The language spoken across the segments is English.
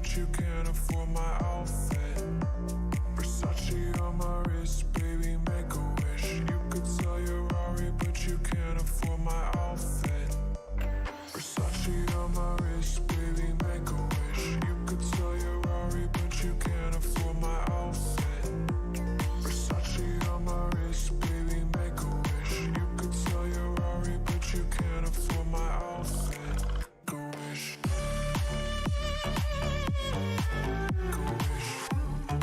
but you can't afford my outfit. Versace on my wrist, baby, make a wish. You could sell your Rari, but you can't afford my outfit. Versace on my wrist, baby, make a wish. You could sell your Rari, but you can't afford my outfit. Versace on my wrist, baby, make a wish. You could sell your Rari, but you can't afford my outfit. Go wish. Go wish. Go wish. Go wish.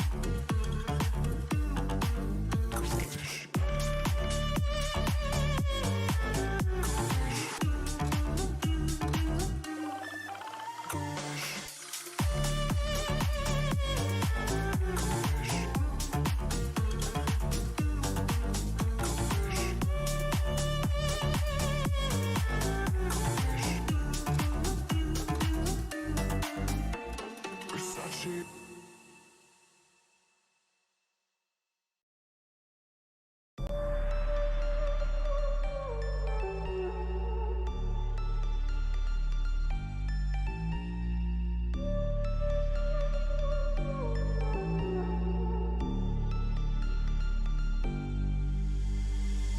Versace.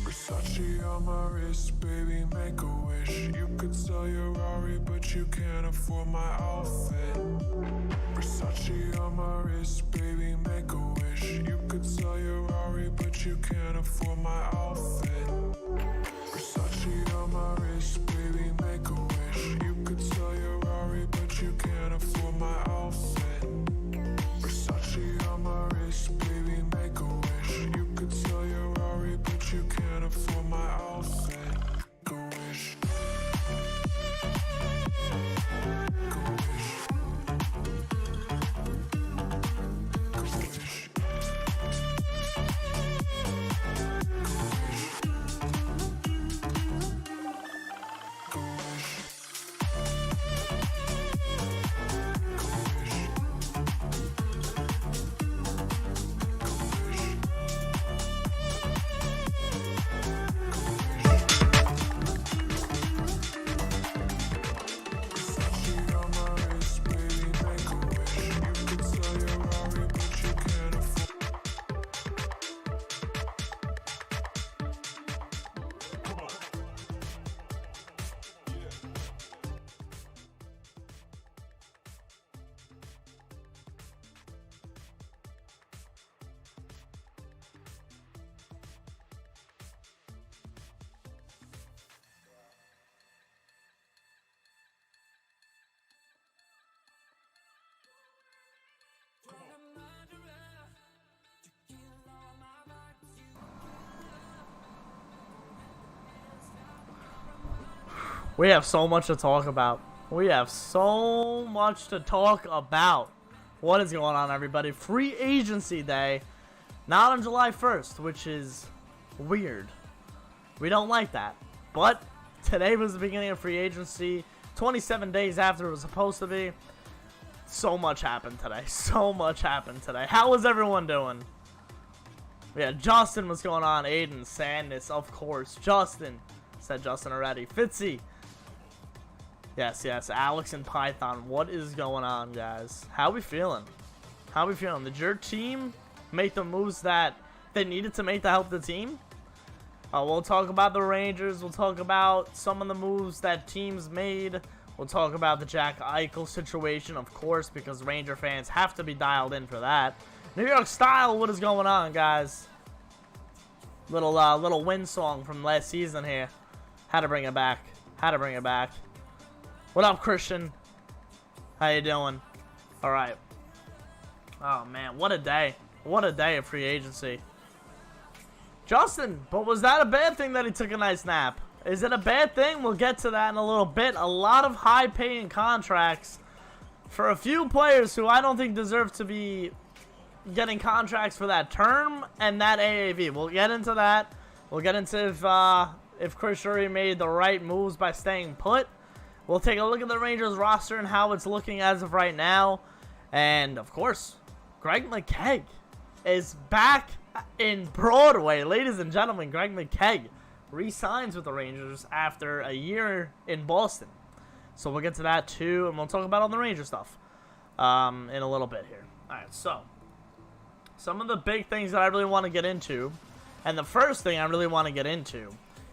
Versace on my wrist, baby, make a wish. You could sell your Rari, but you can't afford my outfit. Versace on my wrist, baby, make a wish. You could sell your Rari, but you can't afford my outfit. Versace on my wrist, baby, make a wish. You could sell your Rari, but you can't afford my outfit. Versace on my wrist, baby, make a wish. You could sell your Rari, but you can't afford my outfit. Go wish. Go wish. Go wish. Go wish. We have so much to talk about. We have so much to talk about. What is going on, everybody? Free agency day. Not on July 1st, which is weird. We don't like that. But today was the beginning of free agency. 27 days after it was supposed to be. So much happened today. So much happened today. How is everyone doing? Yeah, Justin, what's going on? Aiden, Sandness, of course. Justin. Said Justin already. Fitzy. Yes, yes. Alex and Python. What is going on, guys? How we feeling? How we feeling? Did your team make the moves that they needed to make to help the team? We'll talk about the Rangers. We'll talk about some of the moves that teams made. We'll talk about the Jack Eichel situation, of course, because Ranger fans have to be dialed in for that. New York style, what is going on, guys? Little win song from last season here. Had to bring it back. Had to bring it back. What up, Christian? How you doing? All right. Oh, man, what a day. What a day of free agency. Justin, but was that a bad thing that he took a nice nap? Is it a bad thing? We'll get to that in a little bit. A lot of high-paying contracts for a few players who I don't think deserve to be getting contracts for that term and that AAV. We'll get into that. We'll get into if Chris Drury made the right moves by staying put. We'll take a look at the Rangers roster and how it's looking as of right now. And, of course, Greg McKegg is back in Broadway. Ladies and gentlemen, Greg McKegg re-signs with the Rangers after a year in Boston. So we'll get to that too, and we'll talk about all the Ranger stuff. in a little bit here. Alright, so some of the big things that I really want to get into, and the first thing I really want to get into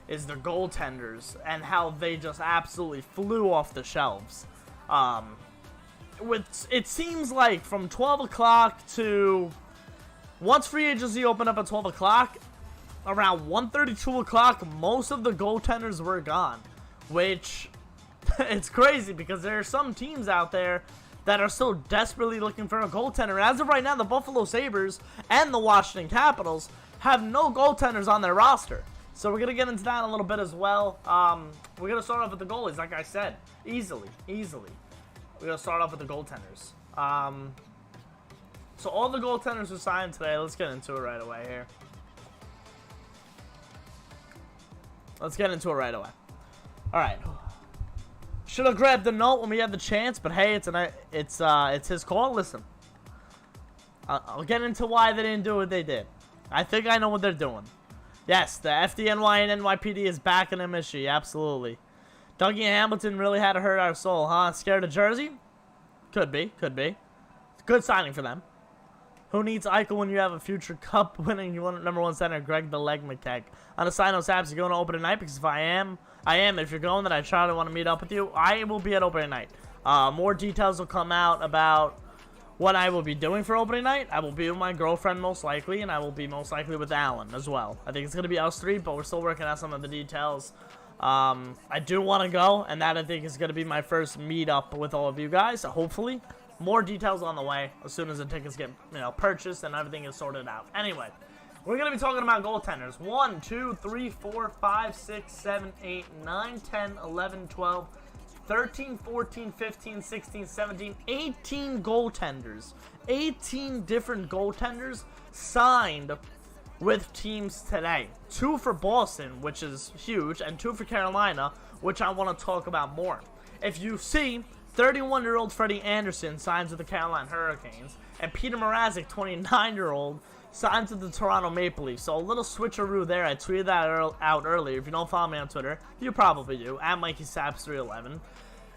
is the goaltenders and how they just absolutely flew off the shelves. It seems like from 12 o'clock to once free agency opened up at 12 o'clock, around 1:30, 2 o'clock, most of the goaltenders were gone, which it's crazy because there are some teams out there that are still desperately looking for a goaltender. As of right now, the Buffalo Sabres and the Washington Capitals have no goaltenders on their roster. So we're going to get into that in a little bit as well. We're going to start off with the goalies, like I said. Easily. We're going to start off with the goaltenders. So all the goaltenders were signed today. Let's get into it right away here. Alright. Should have grabbed the note when we had the chance, but hey, it's his call. Listen, I'll get into why they didn't do what they did. I think I know what they're doing. Yes, the FDNY and NYPD is back in MSG, absolutely. Dougie Hamilton really had to hurt our soul, huh? Scared of Jersey? Could be. Good signing for them. Who needs Eichel when you have a future cup-winning number one center, Greg the Leg McKeck? On a side note, Saps, you going to open tonight? Because if I am. If you're going, then I try to want to meet up with you. I will be at opening night. More details will come out about what I will be doing for opening night. I will be with my girlfriend most likely, and I will be most likely with Alan as well. I think it's going to be us three, but we're still working out some of the details. I do want to go, and that I think is going to be my first meetup with all of you guys, hopefully. More details on the way as soon as the tickets get, purchased and everything is sorted out. Anyway, we're going to be talking about goaltenders. 1, 2, 3, 4, 5, 6, 7, 8, 9, 10, 11, 12, 13, 14, 15, 16, 17, 18 goaltenders. 18 different goaltenders signed with teams today. 2 for Boston, which is huge, and 2 for Carolina, which I want to talk about more. If you see, 31-year-old Freddie Anderson signs with the Carolina Hurricanes, and Peter Mrazek, 29-year-old, signs with the Toronto Maple Leafs. So a little switcheroo there. I tweeted that out earlier. If you don't follow me on Twitter, you probably do, at MikeySaps311.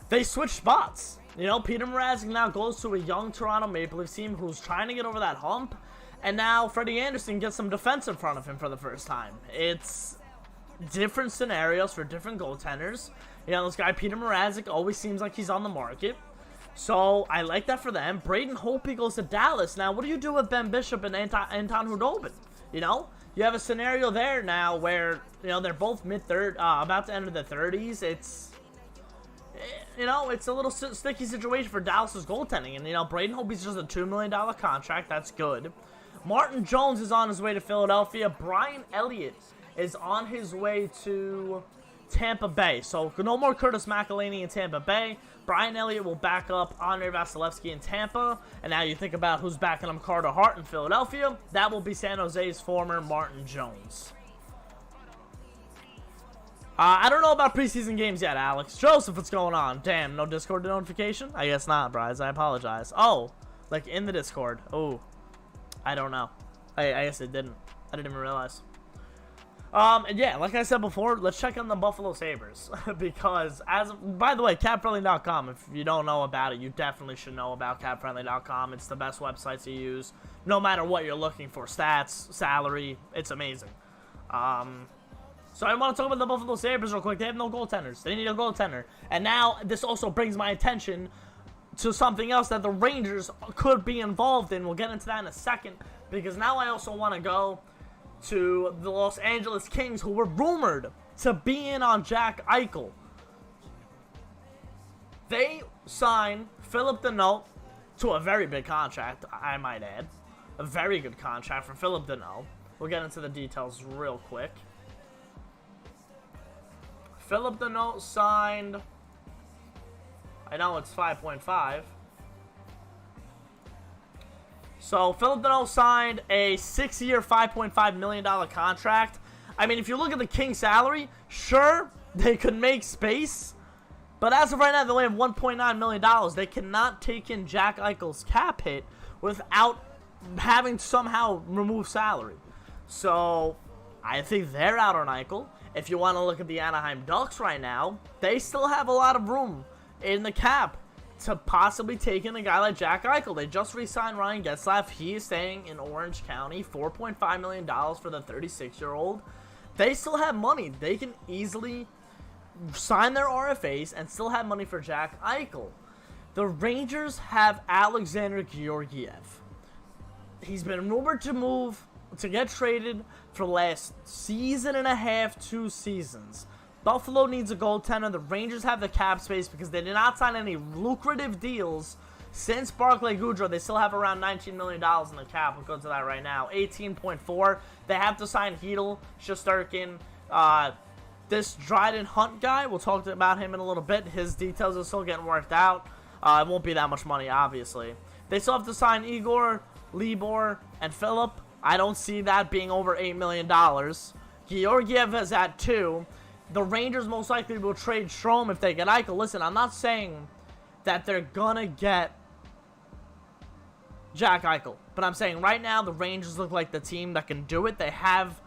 They switched spots. Peter Mrazek now goes to a young Toronto Maple Leafs team who's trying to get over that hump, and now Freddie Anderson gets some defense in front of him for the first time. It's different scenarios for different goaltenders. This guy Peter Mrazek always seems like he's on the market. So, I like that for them. Braden Holtby goes to Dallas. Now, what do you do with Ben Bishop and Anton Khudobin? You have a scenario there now where, they're both about to enter the 30s. It's a little sticky situation for Dallas's goaltending. And, Braden Holtby's just a $2 million contract. That's good. Martin Jones is on his way to Philadelphia. Brian Elliott is on his way to Tampa Bay. So, no more Curtis McElhinney in Tampa Bay. Brian Elliott will back up Andrei Vasilevsky in Tampa. And now you think about who's backing him, Carter Hart in Philadelphia. That will be San Jose's former Martin Jones. I don't know about preseason games yet, Alex. Joseph, what's going on? Damn, no Discord notification? I guess not, Bryce. I apologize. Oh, like in the Discord. Oh, I don't know. I guess it didn't. I didn't even realize. And yeah, like I said before, let's check on the Buffalo Sabres. Because, by the way, CapFriendly.com, if you don't know about it, you definitely should know about CapFriendly.com. It's the best website to use, no matter what you're looking for. Stats, salary, it's amazing. So I want to talk about the Buffalo Sabres real quick. They have no goaltenders. They need a goaltender. And now, this also brings my attention to something else that the Rangers could be involved in. We'll get into that in a second. Because now I also want to go to the Los Angeles Kings, who were rumored to be in on Jack Eichel. They signed Philip Deneau to a very big contract, I might add. A very good contract for Philip Deneau. We'll get into the details real quick. Philip Deneau signed, I know it's 5.5. So, Philip Deneau signed a 6-year, $5.5 million contract. I mean, if you look at the Kings' salary, sure, they could make space. But as of right now, they only have $1.9 million. They cannot take in Jack Eichel's cap hit without having to somehow remove salary. So, I think they're out on Eichel. If you want to look at the Anaheim Ducks right now, they still have a lot of room in the cap. to possibly take in a guy like Jack Eichel. They just re-signed Ryan Getzlaf. He is staying in Orange County. $4.5 million for the 36-year-old. They still have money. They can easily sign their RFAs and still have money for Jack Eichel. The Rangers have Alexander Georgiev. He's been rumored to get traded for the last season and a half, 2 seasons. Buffalo needs a goaltender. The Rangers have the cap space because they did not sign any lucrative deals since Barclay Goodrow. They still have around $19 million in the cap. We'll go to that right now. 18.4. They have to sign Hedel, Shesterkin, this Dryden Hunt guy. We'll talk about him in a little bit. His details are still getting worked out. It won't be that much money, obviously. They still have to sign Igor, Libor, and Phillip. I don't see that being over $8 million. Georgiev is at 2. The Rangers most likely will trade Strome if they get Eichel. Listen, I'm not saying that they're gonna get Jack Eichel, but I'm saying right now the Rangers look like the team that can do it. They have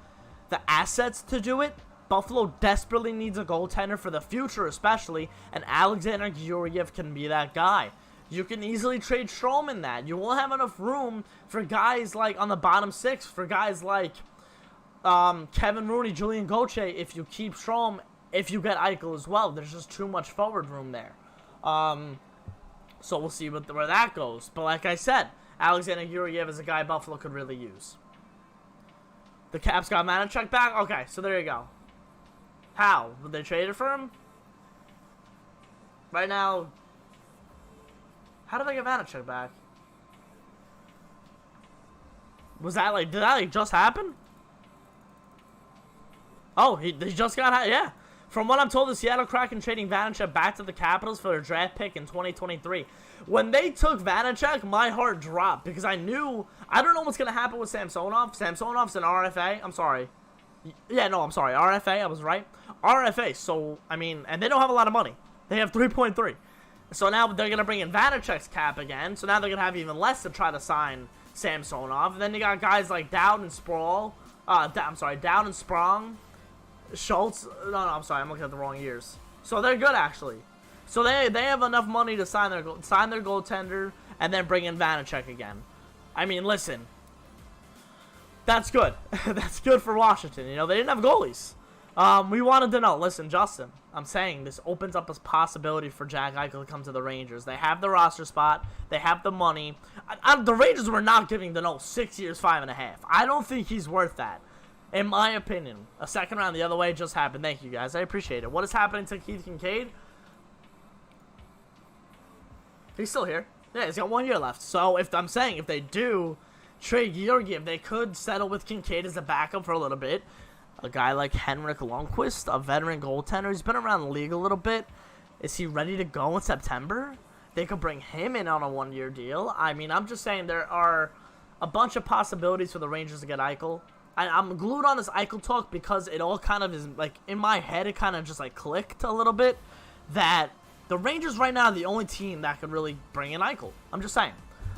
the assets to do it. Buffalo desperately needs a goaltender for the future especially, and Alexander Georgiev can be that guy. You can easily trade Strome in that. You won't have enough room for guys like on the bottom 6, for guys like Kevin Rooney, Julian Gauthier, if you keep Strome, if you get Eichel as well. There's just too much forward room there. So we'll see where that goes. But like I said, Alexander Georgiev is a guy Buffalo could really use. The Caps got Vanacek back? Okay, so there you go. How? Would they trade it for him? Right now, how did they get Vanacek back? Was that like, did that like just happen? Oh, he just got, yeah. From what I'm told, the Seattle Kraken trading Vanacek back to the Capitals for their draft pick in 2023. When they took Vanacek, my heart dropped because I knew, I don't know what's going to happen with Samsonov. Samsonov's an RFA. I'm sorry. Yeah, no, I'm sorry. RFA, I was right. RFA, so, I mean, and they don't have a lot of money. They have 3.3. So now they're going to bring in Vanacek's cap again. So now they're going to have even less to try to sign Samsonov. And then you got guys like Dowd and Sproul. Dowd and Sprong. Schultz. No, I'm sorry. I'm looking at the wrong years. So they're good, actually. So they have enough money to sign their goaltender and then bring in Vanacek again. I mean, listen. That's good. That's good for Washington. You know, they didn't have goalies. We wanted to know. Listen, Justin, I'm saying this opens up a possibility for Jack Eichel to come to the Rangers. They have the roster spot. They have the money. The Rangers were not giving the 6 years, 5.5. I don't think he's worth that. In my opinion, a second round the other way just happened. Thank you, guys. I appreciate it. What is happening to Keith Kincaid? He's still here. Yeah, he's got 1 year left. So if they do trade Georgiev, they could settle with Kincaid as a backup for a little bit. A guy like Henrik Lundqvist, a veteran goaltender, he's been around the league a little bit. Is he ready to go in September? They could bring him in on a 1 year deal. I mean, I'm just saying there are a bunch of possibilities for the Rangers to get Eichel. I'm glued on this Eichel talk because it all kind of is, like, in my head, it kind of just, like, clicked a little bit that the Rangers right now are the only team that could really bring in Eichel. I'm just saying.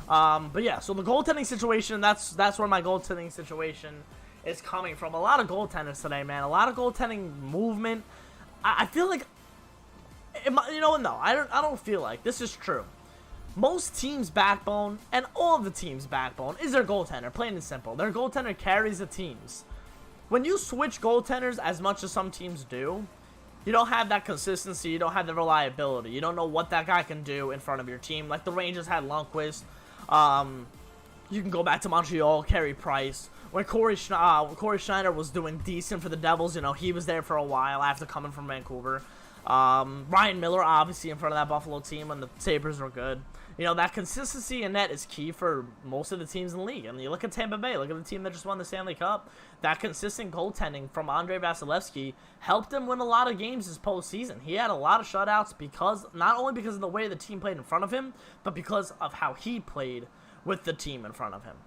But, yeah, so the goaltending situation, that's where my goaltending situation is coming from. A lot of goaltenders today, man. A lot of goaltending movement. I feel like, you know what, no, I don't feel like this is true. Most teams' backbone, and all of the teams' backbone, is their goaltender, plain and simple. Their goaltender carries the teams. When you switch goaltenders as much as some teams do, you don't have that consistency, you don't have the reliability. You don't know what that guy can do in front of your team. Like the Rangers had Lundqvist. You can go back to Montreal, Carey Price. When Corey Schneider was doing decent for the Devils, you know, he was there for a while after coming from Vancouver. Ryan Miller, obviously, in front of that Buffalo team when the Sabres were good. You know, that consistency in net is key for most of the teams in the league. I mean, you look at Tampa Bay, look at the team that just won the Stanley Cup. That consistent goaltending from Andrei Vasilevsky helped him win a lot of games this postseason. He had a lot of shutouts because, not only because of the way the team played in front of him, but because of how he played with the team in front of him.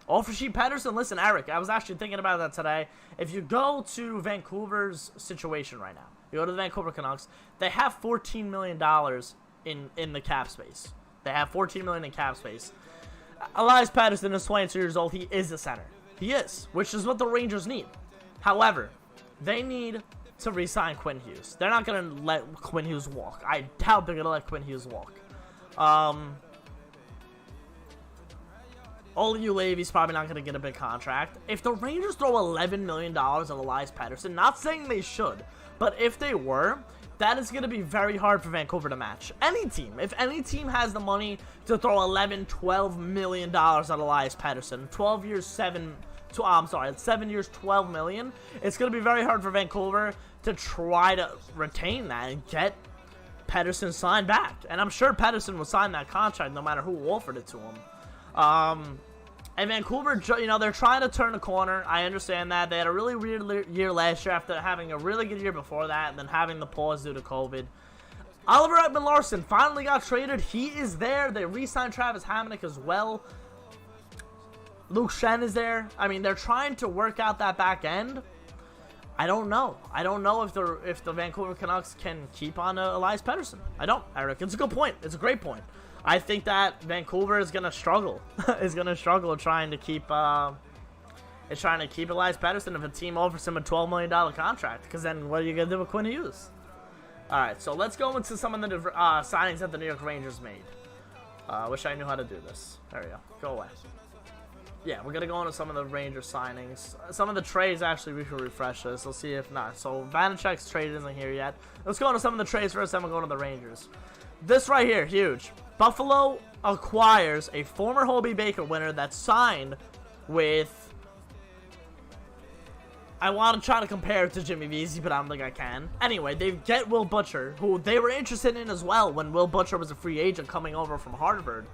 All for Sheep Pedersen. Listen, Eric, I was actually thinking about that today. If you go to Vancouver's situation right now, you go to the Vancouver Canucks, they have $14 million in the cap space. They have $14 million in cap space. Elias Pettersson is 22 years old. He is a center. He is, which is what the Rangers need. However, they need to re-sign Quinn Hughes. They're not going to let Quinn Hughes walk. I doubt they're going to let Quinn Hughes walk. Olevi's probably not going to get a big contract. If the Rangers throw $11 million at Elias Pettersson, not saying they should, but if they were, that is going to be very hard for Vancouver to match. Any team. If any team has the money to throw $12 million at Elias Pettersson, 7 years, $12 million, it's going to be very hard for Vancouver to try to retain that and get Pettersson signed back. And I'm sure Pettersson will sign that contract no matter who offered it to him. And Vancouver, you know, they're trying to turn a corner. I understand that. They had a really weird year last year after having a really good year before that and then having the pause due to COVID. Oliver Ekman-Larsson finally got traded. He is there. They re-signed Travis Hamonic as well. Luke Shen is there. I mean, they're trying to work out that back end. I don't know. I don't know if the Vancouver Canucks can keep on Elias Pettersson. I don't, Eric. It's a good point. It's a great point. I think that Vancouver is going to struggle. Trying to keep Elias Pettersson if a team offers him a $12 million contract. Because then what are you going to do with Quinn Hughes? All right, so let's go into some of the signings that the New York Rangers made. Wish I knew how to do this. There we go. Go away. Yeah, we're going to go into some of the Rangers signings. Some of the trades, actually, we should refresh this. We'll see if not. So, Vanacek's trade isn't here yet. Let's go into some of the trades first, then we'll go into the Rangers. This right here, huge. Buffalo acquires a former Hobey Baker winner that signed with... I want to try to compare it to Jimmy Vesey, but I don't think I can. Anyway, they get Will Butcher, who they were interested in as well when Will Butcher was a free agent coming over from Harvard.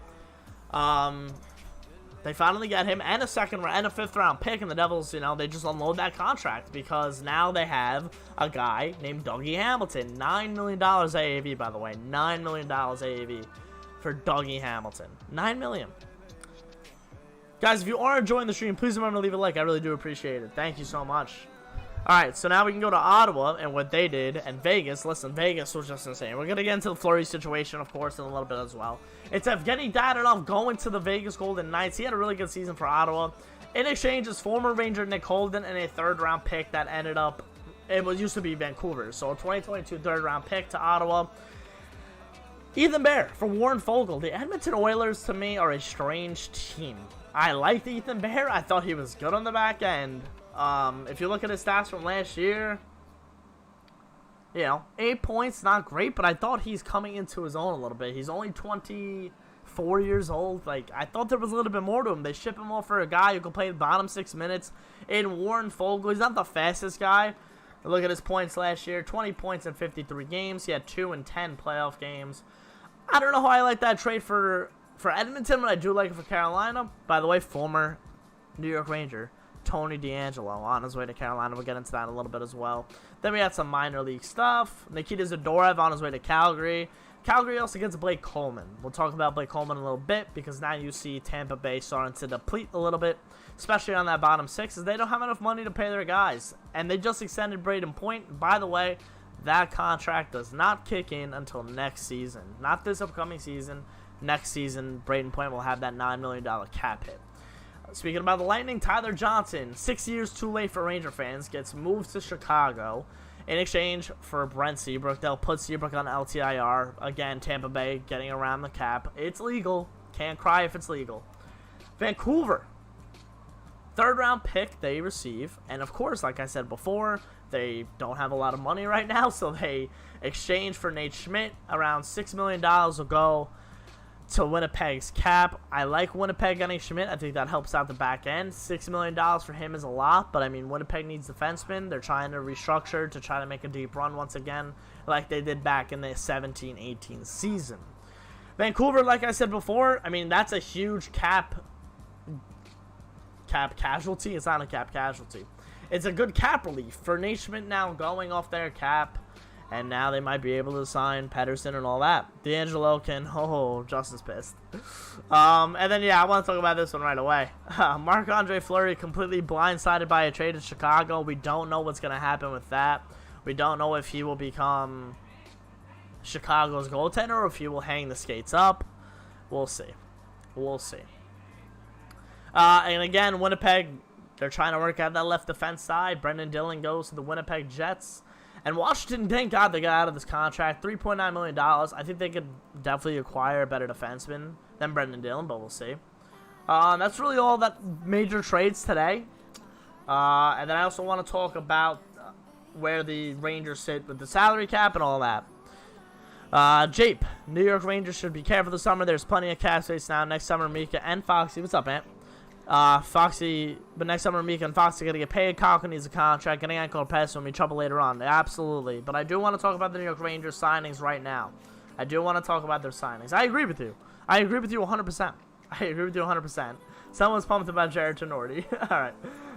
They finally get him and a second and a fifth round pick, and the Devils, you know, they just unload that contract because now they have a guy named Dougie Hamilton. $9 million AAV, by the way. $9 million AAV for Dougie Hamilton. $9 million. Guys, if you are enjoying the stream, please remember to leave a like. I really do appreciate it. Thank you so much. Alright, so now we can go to Ottawa and what they did, and Vegas. Listen, Vegas was just insane. We're going to get into the Fleury situation, of course, in a little bit as well. It's Evgeny Dadonov going to the Vegas Golden Knights. He had a really good season for Ottawa. In exchange, his former Ranger Nick Holden and a third-round pick that ended up, used to be Vancouver. So a 2022 third-round pick to Ottawa. Ethan Bear for Warren Fogle. The Edmonton Oilers, to me, are a strange team. I liked Ethan Bear. I thought he was good on the back end. If you look at his stats from last year, you know, 8 points, not great, but I thought he's coming into his own a little bit. He's only 24 years old. Like, I thought there was a little bit more to him. They ship him off for a guy who can play the bottom 6 minutes. In Warren Fogle, he's not the fastest guy. Look at his points last year. 20 points in 53 games. He had 2 in 10 playoff games. I don't know how I like that trade for Edmonton, but I do like it for Carolina. By the way, former New York Ranger Tony DeAngelo on his way to Carolina. We'll get into that in a little bit as well. Then we had some minor league stuff. Nikita Zadorov on his way to Calgary. Calgary also gets Blake Coleman. We'll talk about Blake Coleman in a little bit because now you see Tampa Bay starting to deplete a little bit, especially on that bottom 6, as they don't have enough money to pay their guys. And they just extended Braden Point. By the way, that contract does not kick in until next season. Not this upcoming season. Next season, Braden Point will have that $9 million cap hit. Speaking about the Lightning, Tyler Johnson, 6 years too late for Ranger fans, gets moved to Chicago in exchange for Brent Seabrook. They'll put Seabrook on LTIR. Again, Tampa Bay getting around the cap. It's legal. Can't cry if it's legal. Vancouver, third round pick they receive. And of course, like I said before, they don't have a lot of money right now, so they exchange for Nate Schmidt. Around $6 million will go to Winnipeg's cap. I like Winnipeg getting Schmidt. I think that helps out the back end. $6 million for him is a lot, but I mean, Winnipeg needs defensemen. They're trying to restructure to try to make a deep run once again, like they did back in the 17-18 season. Vancouver, like I said before, I mean, that's a huge cap casualty. It's not a cap casualty. It's a good cap relief for Nate Schmidt now going off their cap. And now they might be able to sign Pettersson and all that. DeAngelo can... Oh, Justin's pissed. And then, yeah, I want to talk about this one right away. Marc-Andre Fleury completely blindsided by a trade in Chicago. We don't know what's going to happen with that. We don't know if he will become Chicago's goaltender or if he will hang the skates up. We'll see. We'll see. And again, Winnipeg, they're trying to work out that left defense side. Brendan Dillon goes to the Winnipeg Jets. And Washington, thank God they got out of this contract. $3.9 million. I think they could definitely acquire a better defenseman than Brendan Dillon, but we'll see. That's really all that major trades today. And then I also want to talk about where the Rangers sit with the salary cap and all that. Jape, New York Rangers should be careful this summer. There's plenty of cap space now. Next summer, Mika and Foxy. What's up, Ant? Foxy, but next summer, Mika and Foxy are going to get paid. Kyle needs a contract. Getting Eichel or Pest will be trouble later on. Absolutely. But I do want to talk about the New York Rangers signings right now. I do want to talk about their signings. I agree with you. I agree with you 100%. I agree with you 100%. Someone's pumped about Jared Tenorti. All right.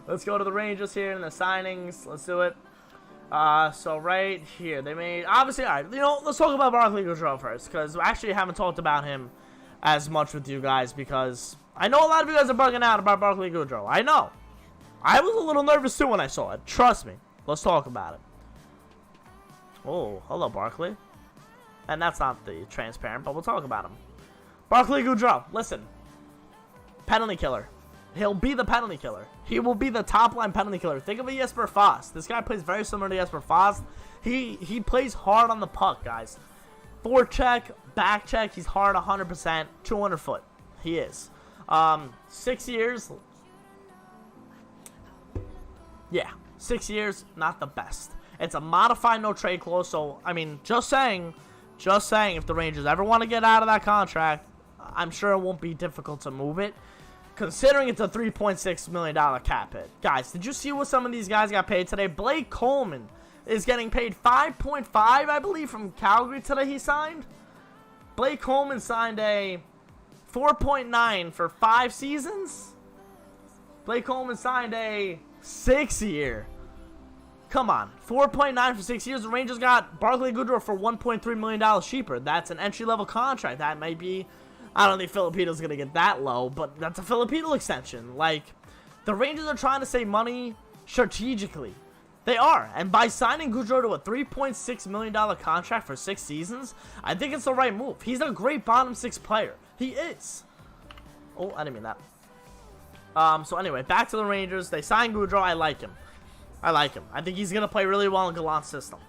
Let's go to the Rangers here and the signings. Let's do it. So right here, they made, obviously, all right, let's talk about Barclay Goodrow first, because I actually haven't talked about him as much with you guys, because I know a lot of you guys are bugging out about Barclay Goodrow. I know. I was a little nervous too when I saw it. Trust me. Let's talk about it. Oh, hello, Barclay. And that's not the transparent, but we'll talk about him. Barclay Goodrow, listen. Penalty killer. He'll be the penalty killer. He will be the top-line penalty killer. Think of a Jesper Fast. This guy plays very similar to Jesper Fast. He plays hard on the puck, guys. Forecheck, back check. He's hard 100%. 200 foot. He is. 6 years. Yeah, 6 years, not the best. It's a modified no trade clause. So, I mean, just saying, if the Rangers ever want to get out of that contract, I'm sure it won't be difficult to move it. Considering it's a $3.6 million cap hit. Guys, did you see what some of these guys got paid today? Blake Coleman is getting paid $5.5, I believe, from Calgary today he signed. Blake Coleman signed a $4.9 for 5 seasons. Blake Coleman signed a 6-year. Come on, $4.9 for 6 years. The Rangers got Barclay Goodrow for $1.3 million cheaper. That's an entry-level contract. That might be... I don't think Filipino's going to get that low, but that's a Filipino extension. Like, the Rangers are trying to save money strategically. They are. And by signing Goodrow to a $3.6 million contract for 6 seasons, I think it's the right move. He's a great bottom 6 player. He is. Oh, I didn't mean that. So anyway, back to the Rangers. They signed Goodrow. I like him. I think he's going to play really well in Gallant's system.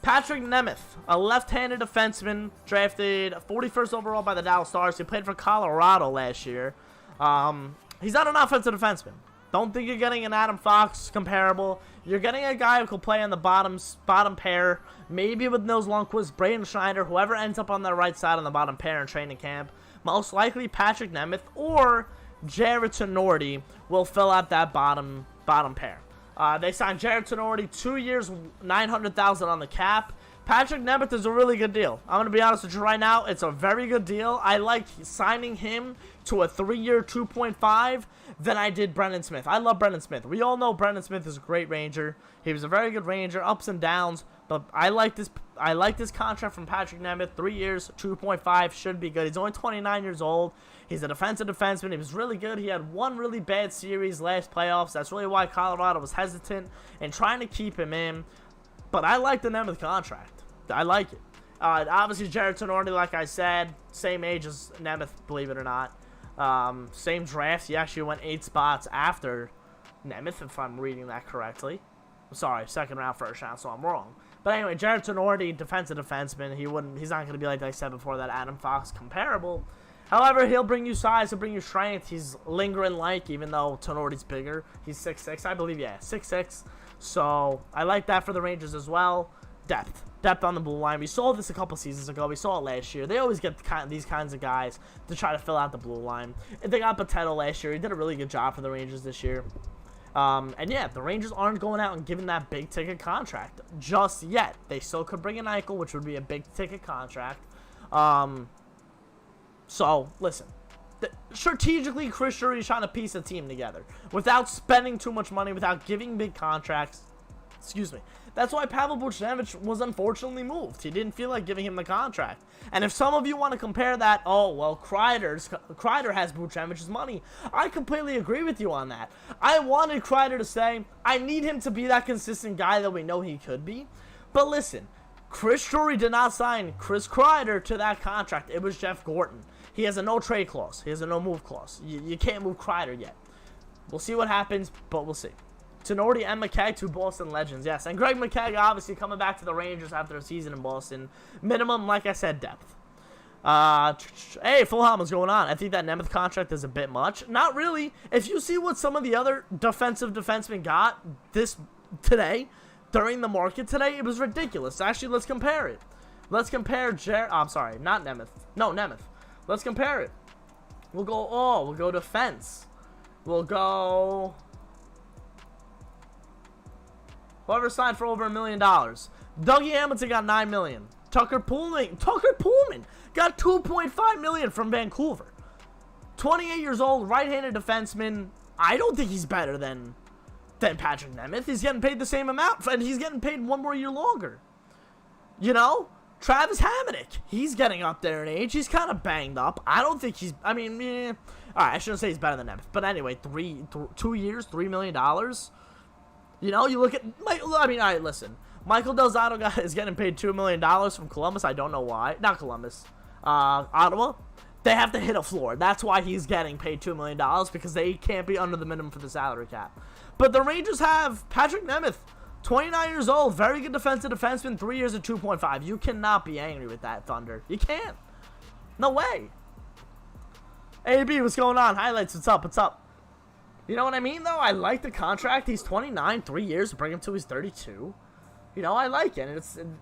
Patrick Nemeth, a left-handed defenseman, drafted 41st overall by the Dallas Stars. He played for Colorado last year. He's not an offensive defenseman. Don't think you're getting an Adam Fox comparable. You're getting a guy who can play on the bottom pair, maybe with Nils Lundqvist, Braden Schneider, whoever ends up on the right side on the bottom pair in training camp. Most likely Patrick Nemeth or Jared Tenorti will fill out that bottom pair. They signed Jared Tenorti, 2 years, $900,000 on the cap. Patrick Nemeth is a really good deal. I'm going to be honest with you right now. It's a very good deal. I like signing him to a 3-year, 2.5 than I did Brendan Smith. I love Brendan Smith. We all know Brendan Smith is a great Ranger. He was a very good Ranger, ups and downs. But I like this contract from Patrick Nemeth. 3 years, 2.5 should be good. He's only 29 years old. He's a defensive defenseman. He was really good. He had one really bad series last playoffs. That's really why Colorado was hesitant and trying to keep him in. But I like the Nemeth contract. I like it. Obviously, Jared Tenorti, like I said, same age as Nemeth, believe it or not. Same draft. He actually went 8 spots after Nemeth, if I'm reading that correctly. Sorry, second round, first round, so I'm wrong. But anyway, Jared Tenorti, defensive defenseman. He's not going to be like I said before, that Adam Fox comparable. However, he'll bring you size, he'll bring you strength. He's lingering like, even though Tenorti's bigger. He's 6'6", I believe, yeah, 6'6". So I like that for the Rangers as well. Depth on the blue line. We saw this a couple seasons ago. We saw it last year. They always get these kinds of guys to try to fill out the blue line. And they got Potato last year. He did a really good job for the Rangers this year. And yeah, the Rangers aren't going out and giving that big ticket contract just yet. They still could bring in Eichel, which would be a big ticket contract. So, listen. Strategically, Chris Drury is trying to piece a team together without spending too much money, without giving big contracts. Excuse me. That's why Pavel Buchnevich was unfortunately moved. He didn't feel like giving him the contract. And if some of you want to compare that, oh, well, Kreider has Buchnevich's money. I completely agree with you on that. I wanted Kreider to say, I need him to be that consistent guy that we know he could be. But listen, Chris Drury did not sign Chris Kreider to that contract. It was Jeff Gorton. He has a no-trade clause. He has a no-move clause. You can't move Kreider yet. We'll see what happens, but we'll see. Tenorti and McKegg, 2 Boston legends. Yes, and Greg McKegg obviously coming back to the Rangers after a season in Boston. Minimum, like I said, depth. Hey, Fulham, what's going on? I think that Nemeth contract is a bit much. Not really. If you see what some of the other defensemen got today, during the market today, it was ridiculous. Actually, let's compare it. Let's compare I'm sorry, not Nemeth. No, Nemeth. Let's compare it. We'll go defense. We'll go whoever signed for over $1 million. Dougie Hamilton got $9 million. Tucker Pullman got $2.5 million from Vancouver. 28 years old, right-handed defenseman. I don't think he's better than Patrick Nemeth. He's getting paid the same amount, and he's getting paid 1 more year longer. You know? Travis Hamonic, he's getting up there in age. He's kind of banged up. I don't think he's, I mean, all right, I shouldn't say he's better than Nemeth. But anyway, 2 years, $3 million. You know, you look at, all right, listen. Michael Delzato is getting paid $2 million from Columbus. I don't know why. Not Columbus. Ottawa. They have to hit a floor. That's why he's getting paid $2 million, because they can't be under the minimum for the salary cap. But the Rangers have Patrick Nemeth, 29 years old, very good defenseman, 3 years at 2.5. You cannot be angry with that, Thunder. You can't. No way. AB, what's going on? Highlights, what's up? What's up? You know what I mean, though? I like the contract. He's 29, 3 years, bring him to his 32. You know, I like it.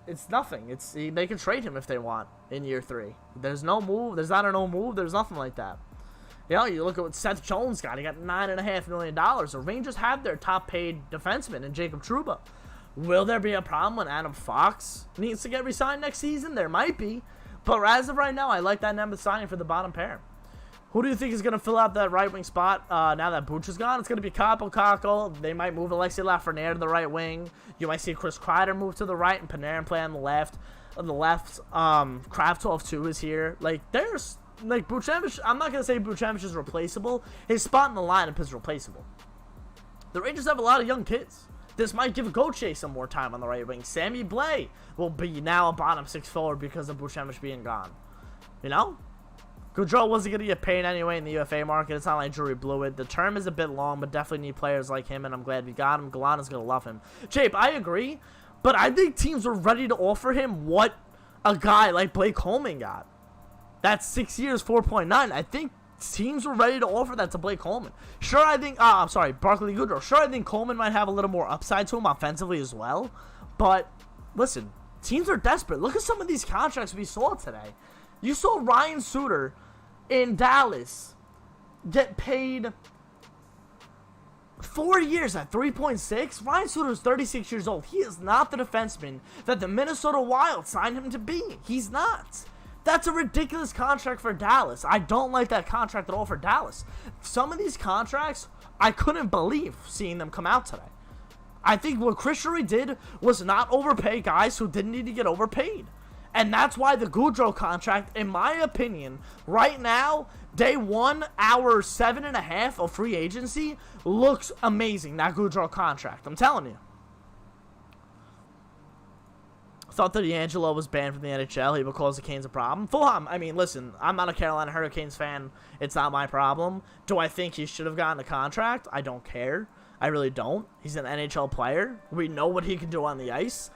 It's nothing. They can trade him if they want in year 3. There's no move. There's not a no move. There's nothing like that. You know, you look at what Seth Jones got. He got $9.5 million. The Rangers have their top-paid defenseman in Jacob Trouba. Will there be a problem when Adam Fox needs to get re-signed next season? There might be. But as of right now, I like that Nemeth signing for the bottom pair. Who do you think is going to fill out that right wing spot now that Booch is gone? It's going to be Kaapo Kakko. They might move Alexi Lafreniere to the right wing. You might see Chris Kreider move to the right and Panarin play on the left. Kravtsov too is here. Like, there's, like, Buchnevich, I'm not going to say Buchnevich is replaceable. His spot in the lineup is replaceable. The Rangers have a lot of young kids. This might give Gauthier some more time on the right wing. Sammy Blais will be now a bottom 6 forward because of Buchnevich being gone. You know? Gaudreau wasn't going to get paid anyway in the UFA market. It's not like Drury blew it. The term is a bit long, but definitely need players like him, and I'm glad we got him. Galana's going to love him. Jape, I agree, but I think teams are ready to offer him what a guy like Blake Coleman got. That's 6 years, 4.9. I think teams were ready to offer that to Blake Coleman. Sure, I think, Barclay Goodrow. Sure, I think Coleman might have a little more upside to him offensively as well, but listen, teams are desperate. Look at some of these contracts we saw today. You saw Ryan Suter in Dallas get paid 4 years at 3.6. Ryan Suter's 36 years old. He is not the defenseman that the Minnesota Wild signed him to be. He's not. That's a ridiculous contract for Dallas. I don't like that contract at all for Dallas. Some of these contracts, I couldn't believe seeing them come out today. I think what Chris Drury did was not overpay guys who didn't need to get overpaid. And that's why the Gaudreau contract, in my opinion, right now, day 1, hour 7.5 of free agency, looks amazing, that Gaudreau contract. I'm telling you. Thought that D'Angelo was banned from the NHL. He would cause the Canes a problem. Fulham, I mean, listen, I'm not a Carolina Hurricanes fan. It's not my problem. Do I think he should have gotten a contract? I don't care. I really don't. He's an NHL player. We know what he can do on the ice.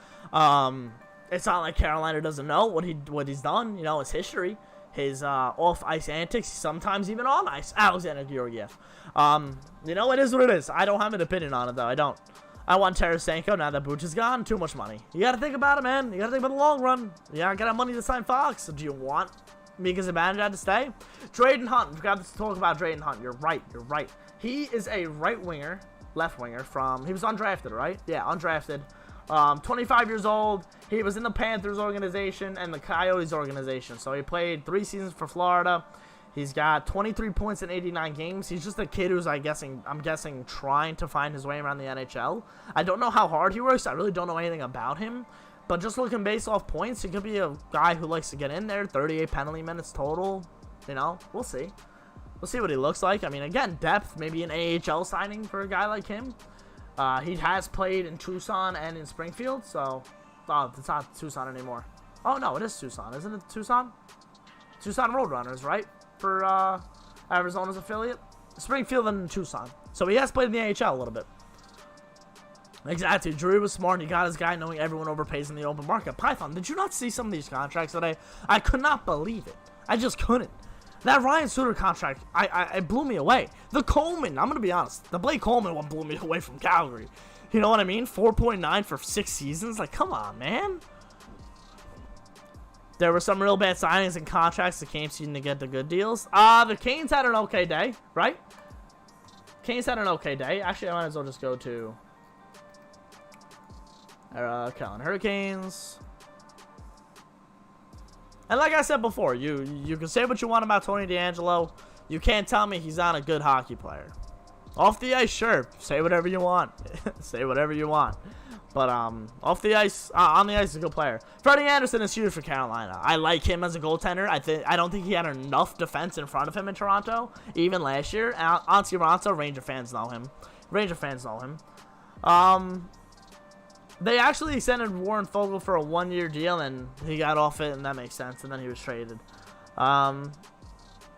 It's not like Carolina doesn't know what he's done. You know, his history, his off-ice antics, sometimes even on ice. Alexander Georgiev. You know, it is what it is. I don't have an opinion on it, though. I don't. I want Tarasenko now that Booch is gone. Too much money. You got to think about it, man. You got to think about the long run. You got to have money to sign Fox. Do you want Mika Zibanejad to stay? Drayden Hunt. We forgot to talk about Drayden Hunt. You're right. You're right. He is a right winger, left winger from. He was undrafted, right? Yeah, undrafted. 25 years old. He was in the Panthers organization and the Coyotes organization. So he played 3 seasons for Florida. He's got 23 points in 89 games. He's just a kid who's, I'm guessing, trying to find his way around the NHL. I don't know how hard he works. I really don't know anything about him. But just looking based off points, he could be a guy who likes to get in there. 38 penalty minutes total. You know, we'll see. We'll see what he looks like. I mean, again, depth. Maybe an AHL signing for a guy like him. He has played in Tucson and in Springfield, so it's not Tucson anymore. Oh, no, it is Tucson. Isn't it Tucson? Tucson Roadrunners, right? For Arizona's affiliate. Springfield and Tucson. So he has played in the AHL a little bit. Exactly. Drury was smart. He got his guy knowing everyone overpays in the open market. Python, did you not see some of these contracts today? I could not believe it. I just couldn't. That Ryan Suter contract, it blew me away. The Coleman, I'm going to be honest. The Blake Coleman one blew me away from Calgary. You know what I mean? 4.9 for 6 seasons. Like, come on, man. There were some real bad signings and contracts. The Canes seemed to get the good deals. The Canes had an okay day, right? Canes had an okay day. Actually, I might as well just go to Carolina Hurricanes. And like I said before, you can say what you want about Tony DeAngelo. You can't tell me he's not a good hockey player. Off the ice, sure. Say whatever you want. Say whatever you want. But off the ice, on the ice, he's a good player. Freddie Anderson is huge for Carolina. I like him as a goaltender. I don't think he had enough defense in front of him in Toronto, even last year. Antti Raanta, Ranger fans know him. They actually extended Warren Fogle for a 1-year deal, and he got off it, and that makes sense. And then he was traded.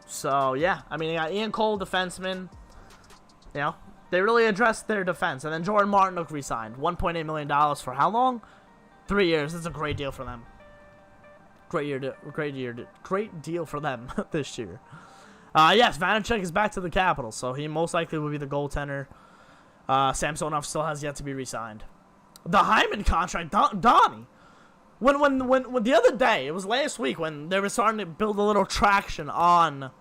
So yeah, I mean, you got Ian Cole, defenseman. You know, they really addressed their defense. And then Jordan Martinook re-signed. $1.8 million for how long? 3 years. It's a great deal for them. Great deal for them this year. Yes, Vanacek is back to the Capitals, so he most likely will be the goaltender. Samsonov still has yet to be re-signed. The Hyman contract, Donnie. When the other day, it was last week when they were starting to build a little traction on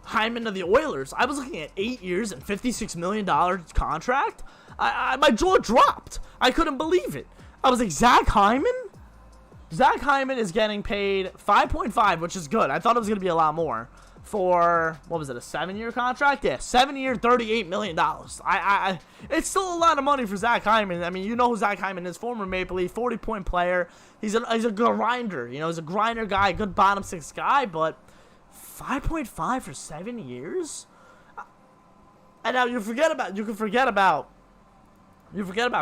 Hyman of the Oilers. I was looking at 8 years and $56 million contract. My jaw dropped. I couldn't believe it. I was like, Zach Hyman? Zach Hyman is getting paid 5.5, which is good. I thought it was going to be a lot more. For, what was it, a 7-year contract? Yeah, 7-year, $38 million. It's still a lot of money for Zach Hyman. I mean, you know who Zach Hyman is, former Maple Leaf, 40-point player. He's a grinder, you know, he's a grinder guy, good bottom six guy, but 5.5 for 7 years? And now you forget about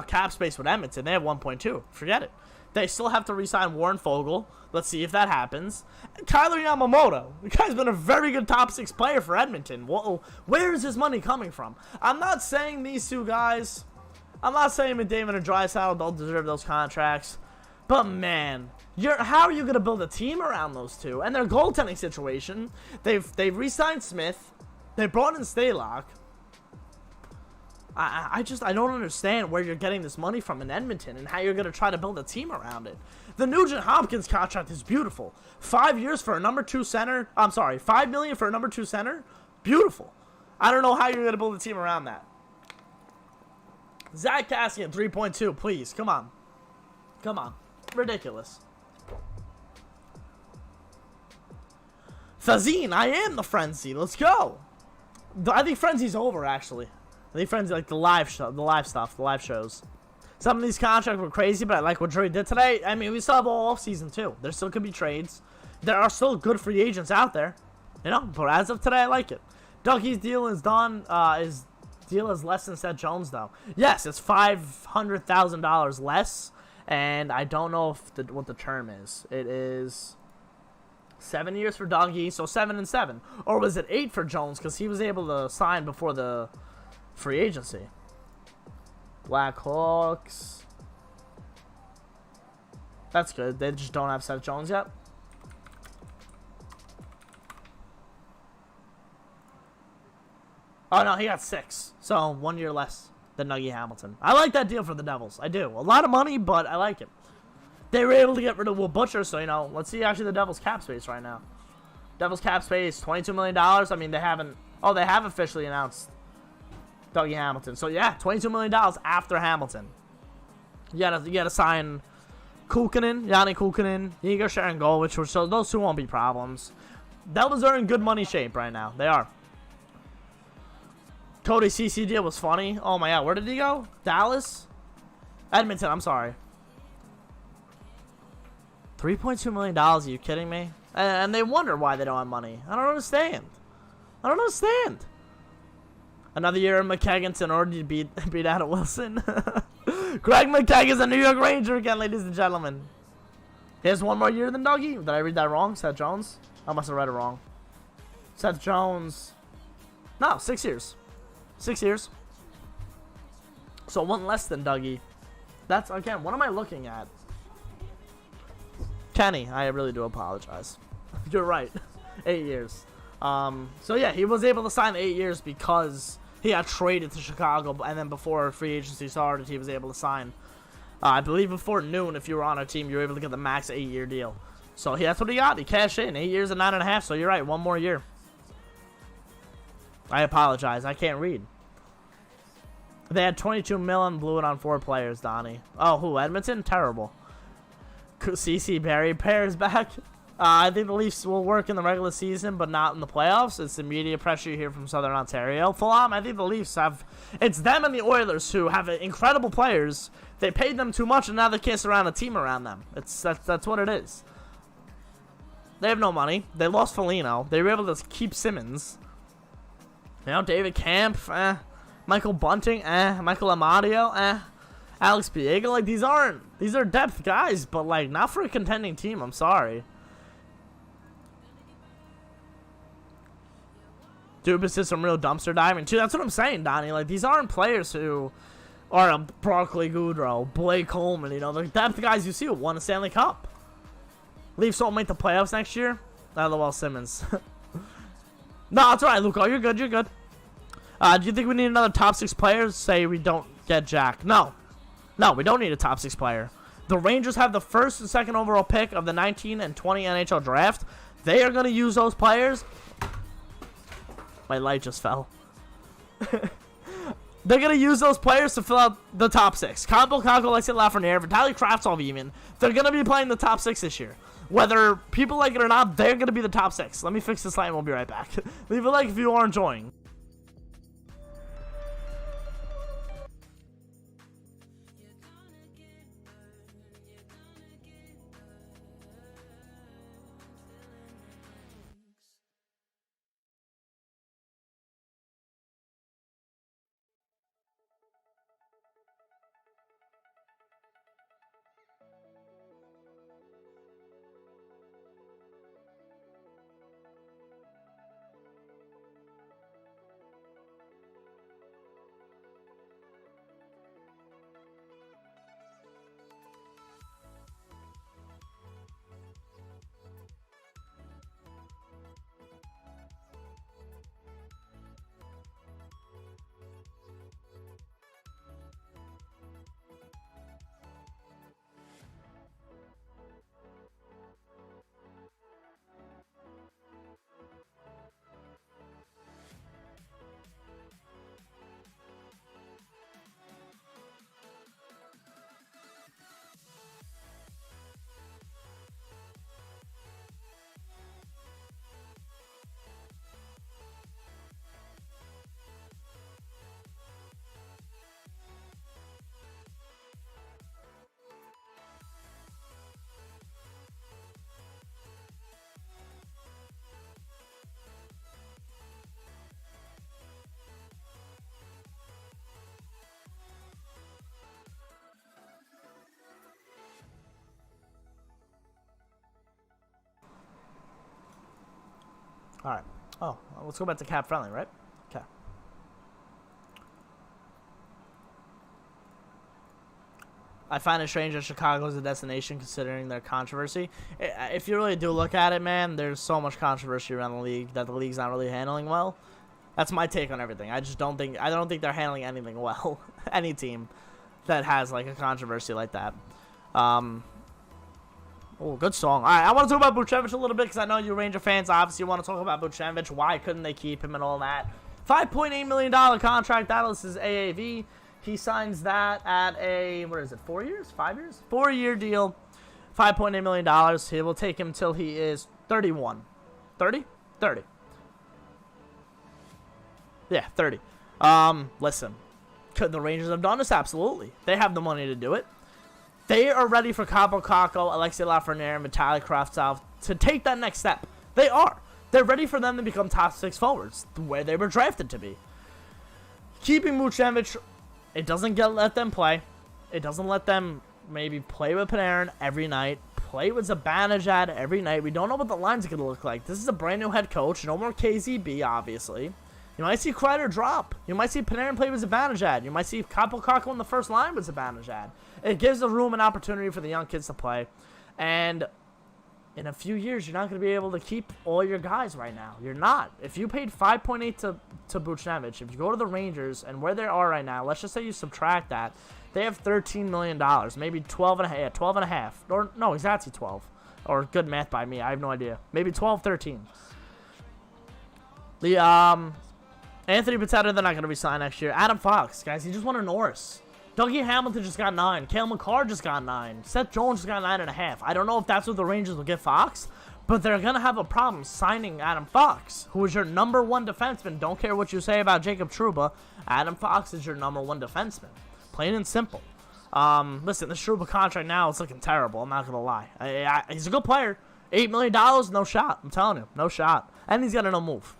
cap space with Edmonton. They have 1.2. Forget it. They still have to re-sign Warren Fogle. Let's see if that happens. And Kyler Yamamoto. The guy's been a very good top 6 player for Edmonton. Whoa, where is his money coming from? I'm not saying these two guys. I'm not saying McDavid and Draisaitl don't deserve those contracts. But man, how are you going to build a team around those two? And their goaltending situation, they've re-signed Smith. They brought in Stalock. I don't understand where you're getting this money from in Edmonton and how you're going to try to build a team around it. The Nugent Hopkins contract is beautiful. 5 years for a number 2 center. I'm sorry, $5 million for a number 2 center. Beautiful. I don't know how you're going to build a team around that. Zach Kassian, 3.2, please. Come on. Come on. Ridiculous. Fazine, I am the Frenzy. Let's go. I think Frenzy's over, actually. I think Frenzy, like the live shows. Some of these contracts were crazy, but I like what Drury did today. I mean, we still have all off-season, too. There still could be trades. There are still good free agents out there. You know, but as of today, I like it. Dougie's deal is done. His deal is less than Seth Jones, though. Yes, it's $500,000 less, and I don't know if what the term is. It is 7 years for Dougie, so 7 and 7. Or was it 8 for Jones, because he was able to sign before the free agency. Blackhawks. That's good. They just don't have Seth Jones yet. Oh, no, he got 6. So, 1 year less than Dougie Hamilton. I like that deal for the Devils. I do. A lot of money, but I like it. They were able to get rid of Will Butcher, so, you know, let's see actually the Devils cap space right now. Devils cap space, $22 million. I mean, they haven't... Oh, they have officially announced Dougie Hamilton. So, yeah, $22 million after Hamilton. You gotta sign Kuukkanen, Yanni Kuukkanen, Igor Sharangovich, so those two won't be problems. Devils are in good money shape right now. They are. Cody CC deal was funny. Oh, my God. Where did he go? Dallas? Edmonton, I'm sorry. $3.2 million. Are you kidding me? And they wonder why they don't have money. I don't understand. Another year in McKagan's in order to beat out of Wilson. Greg McKagan's a New York Ranger again, ladies and gentlemen. He has 1 more year than Dougie. Did I read that wrong? Seth Jones? I must have read it wrong. Seth Jones No, 6 years. 6 years. So one less than Dougie. That's, again, what am I looking at? Kenny, I really do apologize. You're right. 8 years. So yeah, he was able to sign 8 years because he got traded to Chicago, and then before free agency started, he was able to sign. I believe before noon, if you were on our team, you were able to get the max 8-year deal. So that's what he got. He cashed in 8 years and 9.5. So you're right, one more year. I apologize. I can't read. They had 22 million, blew it on 4 players, Donnie. Oh, who? Edmonton? Terrible. CC Barry Bears back. I think the Leafs will work in the regular season, but not in the playoffs. It's the media pressure here from Southern Ontario. Fulham, I think the Leafs have... It's them and the Oilers who have incredible players. They paid them too much, and now they can't surround a team around them. That's what it is. They have no money. They lost Foligno. They were able to keep Simmons. You know, David Camp, Michael Bunting, Michael Amadio, Alex Biega. Like, these are depth guys, but, like, not for a contending team. I'm sorry. Dubas is some real dumpster diving, too. That's what I'm saying, Donnie. Like, these aren't players who are a Barclay Goodrow, Blake Coleman, you know. The depth guys you see who won a Stanley Cup. Leafs won't make the playoffs next year. LOL Simmons. No, that's alright, Luco. You're good. You're good. Do you think we need another top 6 player? Say we don't get Jack. No. No, we don't need a top 6 player. The Rangers have the 1st and 2nd overall pick of the 19 and 20 NHL draft. They are going to use those players. My light just fell. They're going to use those players to fill out the top 6. Campbell, Kako, Alexei Lafreniere, Vitaly Kravtsov even. They're going to be playing the top 6 this year. Whether people like it or not, they're going to be the top 6. Let me fix this light and we'll be right back. Leave a like if you are enjoying. Alright. Oh, let's go back to cap friendly, right? Okay. I find it strange that Chicago is a destination considering their controversy. If you really do look at it, man, there's so much controversy around the league that the league's not really handling well. That's my take on everything. I don't think they're handling anything well. Any team that has like a controversy like that. Oh, good song. All right, I want to talk about Buchnevich a little bit because I know you Ranger fans obviously want to talk about Buchnevich. Why couldn't they keep him and all that? $5.8 million contract. That is his AAV. He signs that at a, what is it, 4 years? 5 years? 4-year deal. $5.8 million. He will take him till he is 31. 30? 30. Yeah, 30. Listen. Could the Rangers have done this? Absolutely. They have the money to do it. They are ready for Kaapo Kakko, Alexei Lafreniere, and Vitaly Kravtsov to take that next step. They are. They're ready for them to become top 6 forwards, the way they were drafted to be. Keeping Buchnevich, it doesn't let them play. It doesn't let them maybe play with Panarin every night, play with Zibanejad every night. We don't know what the line's going to look like. This is a brand new head coach. No more KZB, obviously. You might see Kreider drop. You might see Panarin play with Zibanejad. You might see Kaapo Kakko in the first line with Zibanejad. It gives the room and opportunity for the young kids to play. And in a few years, you're not going to be able to keep all your guys right now. You're not. If you paid 5.8 to Buchnevich, if you go to the Rangers and where they are right now, let's just say you subtract that, they have $13 million, maybe 12 and a half, yeah, 12 and a half. Or no, exactly 12. Or good math by me, I have no idea. Maybe 12, 13. The Anthony Petetta, they're not going to resign next year. Adam Fox, guys, he just won a Norris. Dougie Hamilton just got 9. Cale Makar just got 9. Seth Jones just got 9.5. I don't know if that's what the Rangers will get Fox, but they're going to have a problem signing Adam Fox, who is your number 1 defenseman. Don't care what you say about Jacob Trouba. Adam Fox is your number 1 defenseman. Plain and simple. Listen, the Trouba contract now is looking terrible. I'm not going to lie. He's a good player. $8 million, no shot. I'm telling you, no shot. And he's got a no move.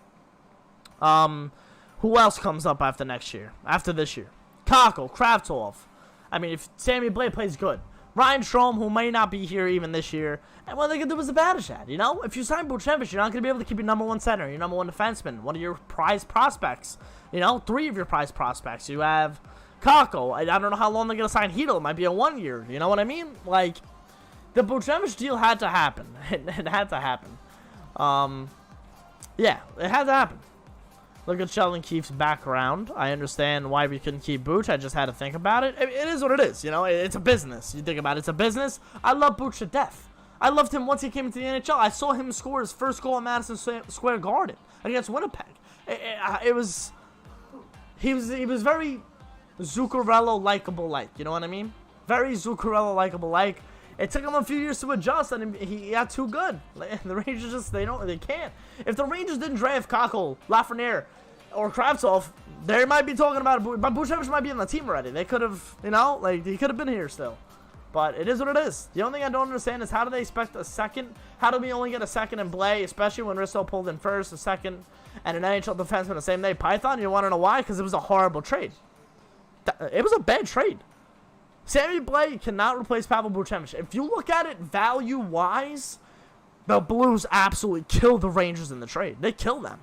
Who else comes up after next year? After this year? Kakko, Kravtsov. I mean, if Sammy Blais plays good. Ryan Strome, who may not be here even this year. And what are they going to do with Zibanejad? You know? If you sign Buchnevich, you're not going to be able to keep your number 1 center, your number 1 defenseman, one of your prize prospects. You know? 3 of your prize prospects. You have Kakko. I don't know how long they're going to sign Hedl. It might be a 1 year. You know what I mean? Like, the Buchnevich deal had to happen. It had to happen. Yeah, it had to happen. Look at Sheldon Keefe's background. I understand why we couldn't keep Booch. I just had to think about it. It is what it is, you know. It's a business. You think about it, it's a business. I love Booch to death. I loved him once he came into the NHL. I saw him score his first goal at Madison Square Garden against Winnipeg. He was very Zuccarello likable like. You know what I mean? Very Zuccarello likable like. It took him a few years to adjust, and he got too good. The Rangers just they can't. If the Rangers didn't draft Kakko, Lafreniere, or Kravtsov, they might be talking about it. But Buchnevich might be on the team already. They could have, you know, like he could have been here still. But it is what it is. The only thing I don't understand is how do they expect a second? How do we only get a second in Blais, especially when Risto pulled in first, a second, and an NHL defenseman the same day? Python, you want to know why? Because it was a horrible trade. It was a bad trade. Sammy Blais cannot replace Pavel Buchnevich. If you look at it value-wise, the Blues absolutely killed the Rangers in the trade. They kill them.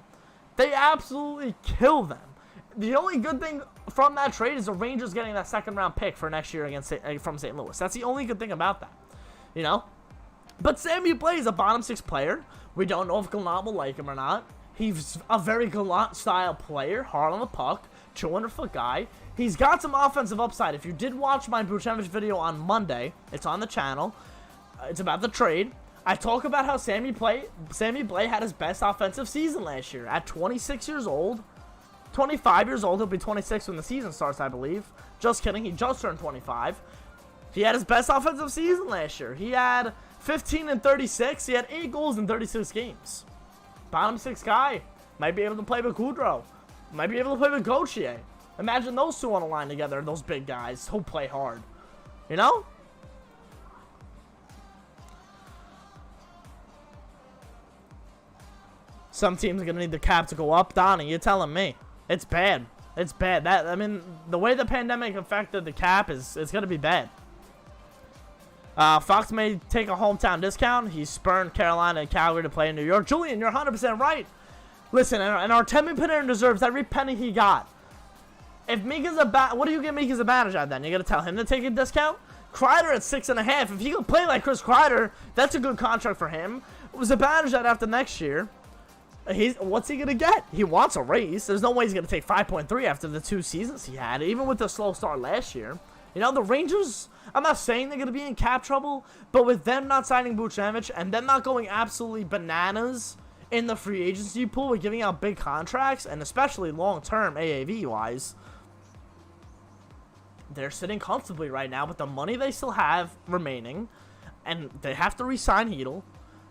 They absolutely kill them. The only good thing from that trade is the Rangers getting that second-round pick for next year from St. Louis. That's the only good thing about that, you know? But Sammy Blais is a bottom 6 player. We don't know if Gallant will like him or not. He's a very Gallant-style player, hard on the puck, 200-foot guy. He's got some offensive upside. If you did watch my Buchnevich video on Monday, it's on the channel. It's about the trade. I talk about how Sammy Blais had his best offensive season last year. At 26 years old, 25 years old, he'll be 26 when the season starts, I believe. Just kidding, he just turned 25. He had his best offensive season last year. He had 15 and 36. He had 8 goals in 36 games. Bottom 6 guy. Might be able to play with Goudreau. Might be able to play with Gauthier. Imagine those two on a line together, those big guys who play hard. You know? Some teams are going to need the cap to go up. Donnie, you're telling me. It's bad. It's bad. I mean, the way the pandemic affected the cap is going to be bad. Fox may take a hometown discount. He spurned Carolina and Calgary to play in New York. Julian, you're 100% right. Listen, and Artemi Panarin deserves every penny he got. If Mika's what do you get Mika Zibanejad then? You're going to tell him to take a discount? Kreider at 6.5. If he can play like Chris Kreider, that's a good contract for him. Zibanejad after next year, what's he going to get? He wants a raise. There's no way he's going to take 5.3 after the 2 seasons he had, even with the slow start last year. You know, the Rangers, I'm not saying they're going to be in cap trouble, but with them not signing Buchnevich and them not going absolutely bananas in the free agency pool with giving out big contracts, and especially long-term AAV-wise, they're sitting comfortably right now with the money they still have remaining, and they have to re-sign Hedl.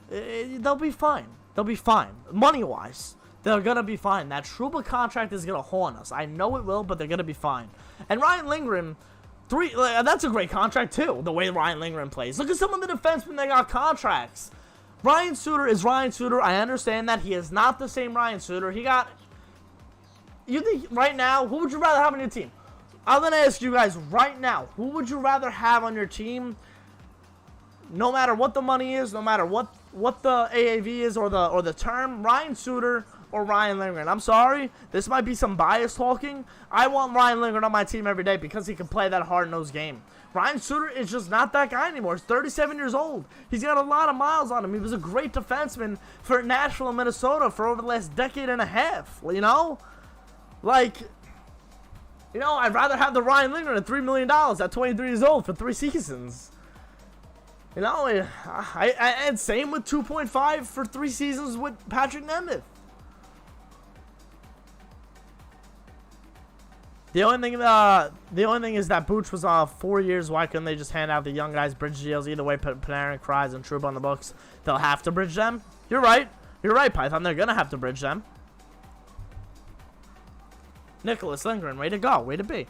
They'll be fine. They'll be fine. Money-wise, they're going to be fine. That Trouba contract is going to haunt us. I know it will, but they're going to be fine. And Ryan Lindgren, that's a great contract, too, the way Ryan Lindgren plays. Look at some of the defensemen that got contracts. Ryan Suter is Ryan Suter. I understand that. He is not the same Ryan Suter. You think right now, who would you rather have on your team? I'm going to ask you guys right now, who would you rather have on your team, no matter what the money is, no matter what the AAV is or the term, Ryan Suter or Ryan Lindgren. I'm sorry, this might be some bias talking. I want Ryan Lindgren on my team every day because he can play that hard-nosed game. Ryan Suter is just not that guy anymore. He's 37 years old. He's got a lot of miles on him. He was a great defenseman for Nashville and Minnesota for over the last decade and a half, you know? Like, you know, I'd rather have the Ryan Lindgren at $3 million at 23 years old for 3 seasons. You know, and same with 2.5 for 3 seasons with Patrick Nemeth. The only thing is that Booch was 4 years. Why couldn't they just hand out the young guys bridge deals? Either way, put Panarin, Kreiz, and Trouba on the books. They'll have to bridge them. You're right. You're right, Python. They're gonna have to bridge them. Nicholas Lindgren, way to go. Way to be.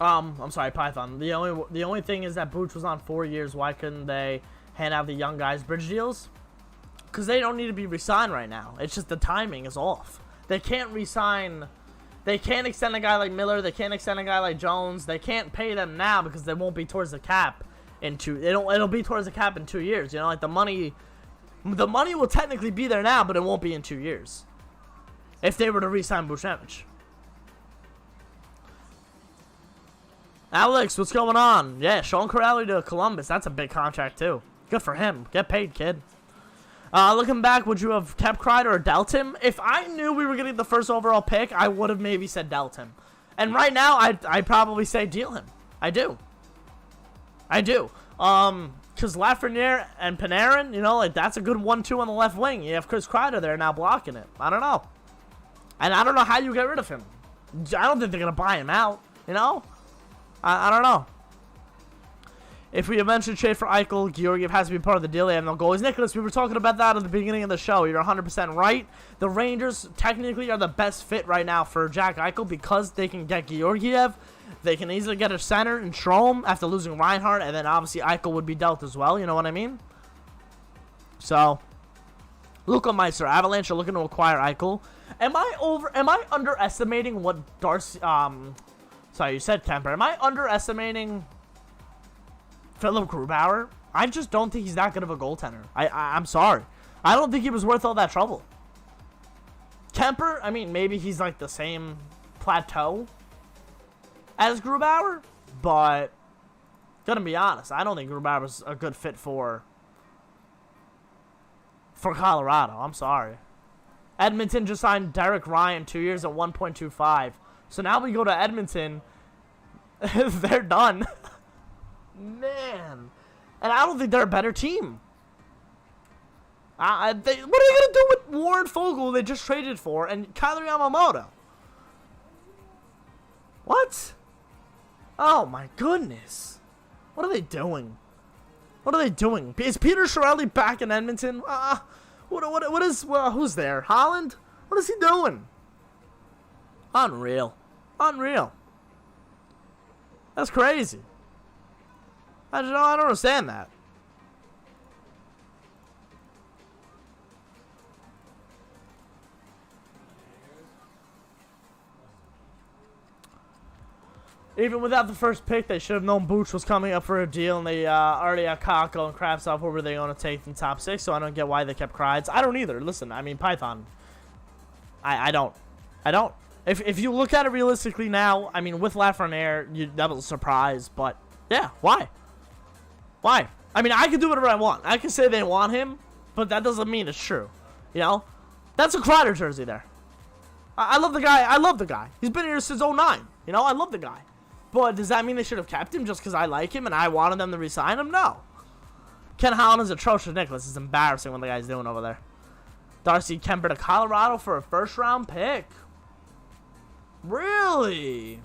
I'm sorry, Python. The only thing is that Booch was on 4 years. Why couldn't they hand out the young guys bridge deals? Because they don't need to be re-signed right now. It's just the timing is off. They can't re-sign. They can't extend a guy like Miller. They can't extend a guy like Jones. They can't pay them now because they won't be towards the cap in it'll be towards the cap in 2 years. You know, like the money will technically be there now, but it won't be in 2 years. If they were to re-sign Buchnevich. Alex, what's going on? Yeah, Sean Corrali to Columbus. That's a big contract, too. Good for him. Get paid, kid. Looking back, would you have kept Kreider or dealt him? If I knew we were getting the first overall pick, I would have maybe said dealt him. And right now, I'd probably say deal him. I do. Because Lafreniere and Panarin, you know, like that's a good 1-2 on the left wing. You have Chris Kreider there now blocking it. I don't know. And I don't know how you get rid of him. I don't think they're going to buy him out, you know? I don't know. If we eventually trade for Eichel, Georgiev has to be part of the deal. They have no goalies. Nicholas, we were talking about that at the beginning of the show. You're 100% right. The Rangers technically are the best fit right now for Jack Eichel because they can get Georgiev. They can easily get a center in Strome after losing Reinhart, and then obviously Eichel would be dealt as well. You know what I mean? So, Luka Meister, Avalanche are looking to acquire Eichel. Am I underestimating what Darcy? Sorry, you said Kemper. Am I underestimating Philip Grubauer? I just don't think he's that good of a goaltender. I'm sorry. I don't think he was worth all that trouble. Kemper, I mean, maybe he's like the same plateau as Grubauer, but gonna be honest, I don't think Grubauer was a good fit for Colorado. I'm sorry. Edmonton just signed Derek Ryan 2 years at 1.25. So now we go to Edmonton. They're done. Man. And I don't think they're a better team. What are they going to do with Warren Fogle they just traded for and Kyler Yamamoto? What? Oh my goodness. What are they doing? What are they doing? Is Peter Chiarelli back in Edmonton? Who's there? Holland? What is he doing? Unreal. Unreal. That's crazy. I don't understand that. Even without the first pick, they should have known Booch was coming up for a deal, and they already had Kakko and Kravtsov. Who were they going to take in top 6? So I don't get why they kept Kreiz. I don't either. Listen, I mean, Python. I don't. If you look at it realistically now, I mean, with Lafreniere, that was a surprise. But, yeah, why? Why? I mean, I can do whatever I want. I can say they want him, but that doesn't mean it's true. You know? That's a Kreider jersey there. I love the guy. I love the guy. He's been here since 09. You know, I love the guy. But does that mean they should have kept him just because I like him and I wanted them to re-sign him? No. Ken Holland is atrocious. Nicholas. It's embarrassing what the guy's doing over there. Darcy Kemper to Colorado for a first-round pick. Really?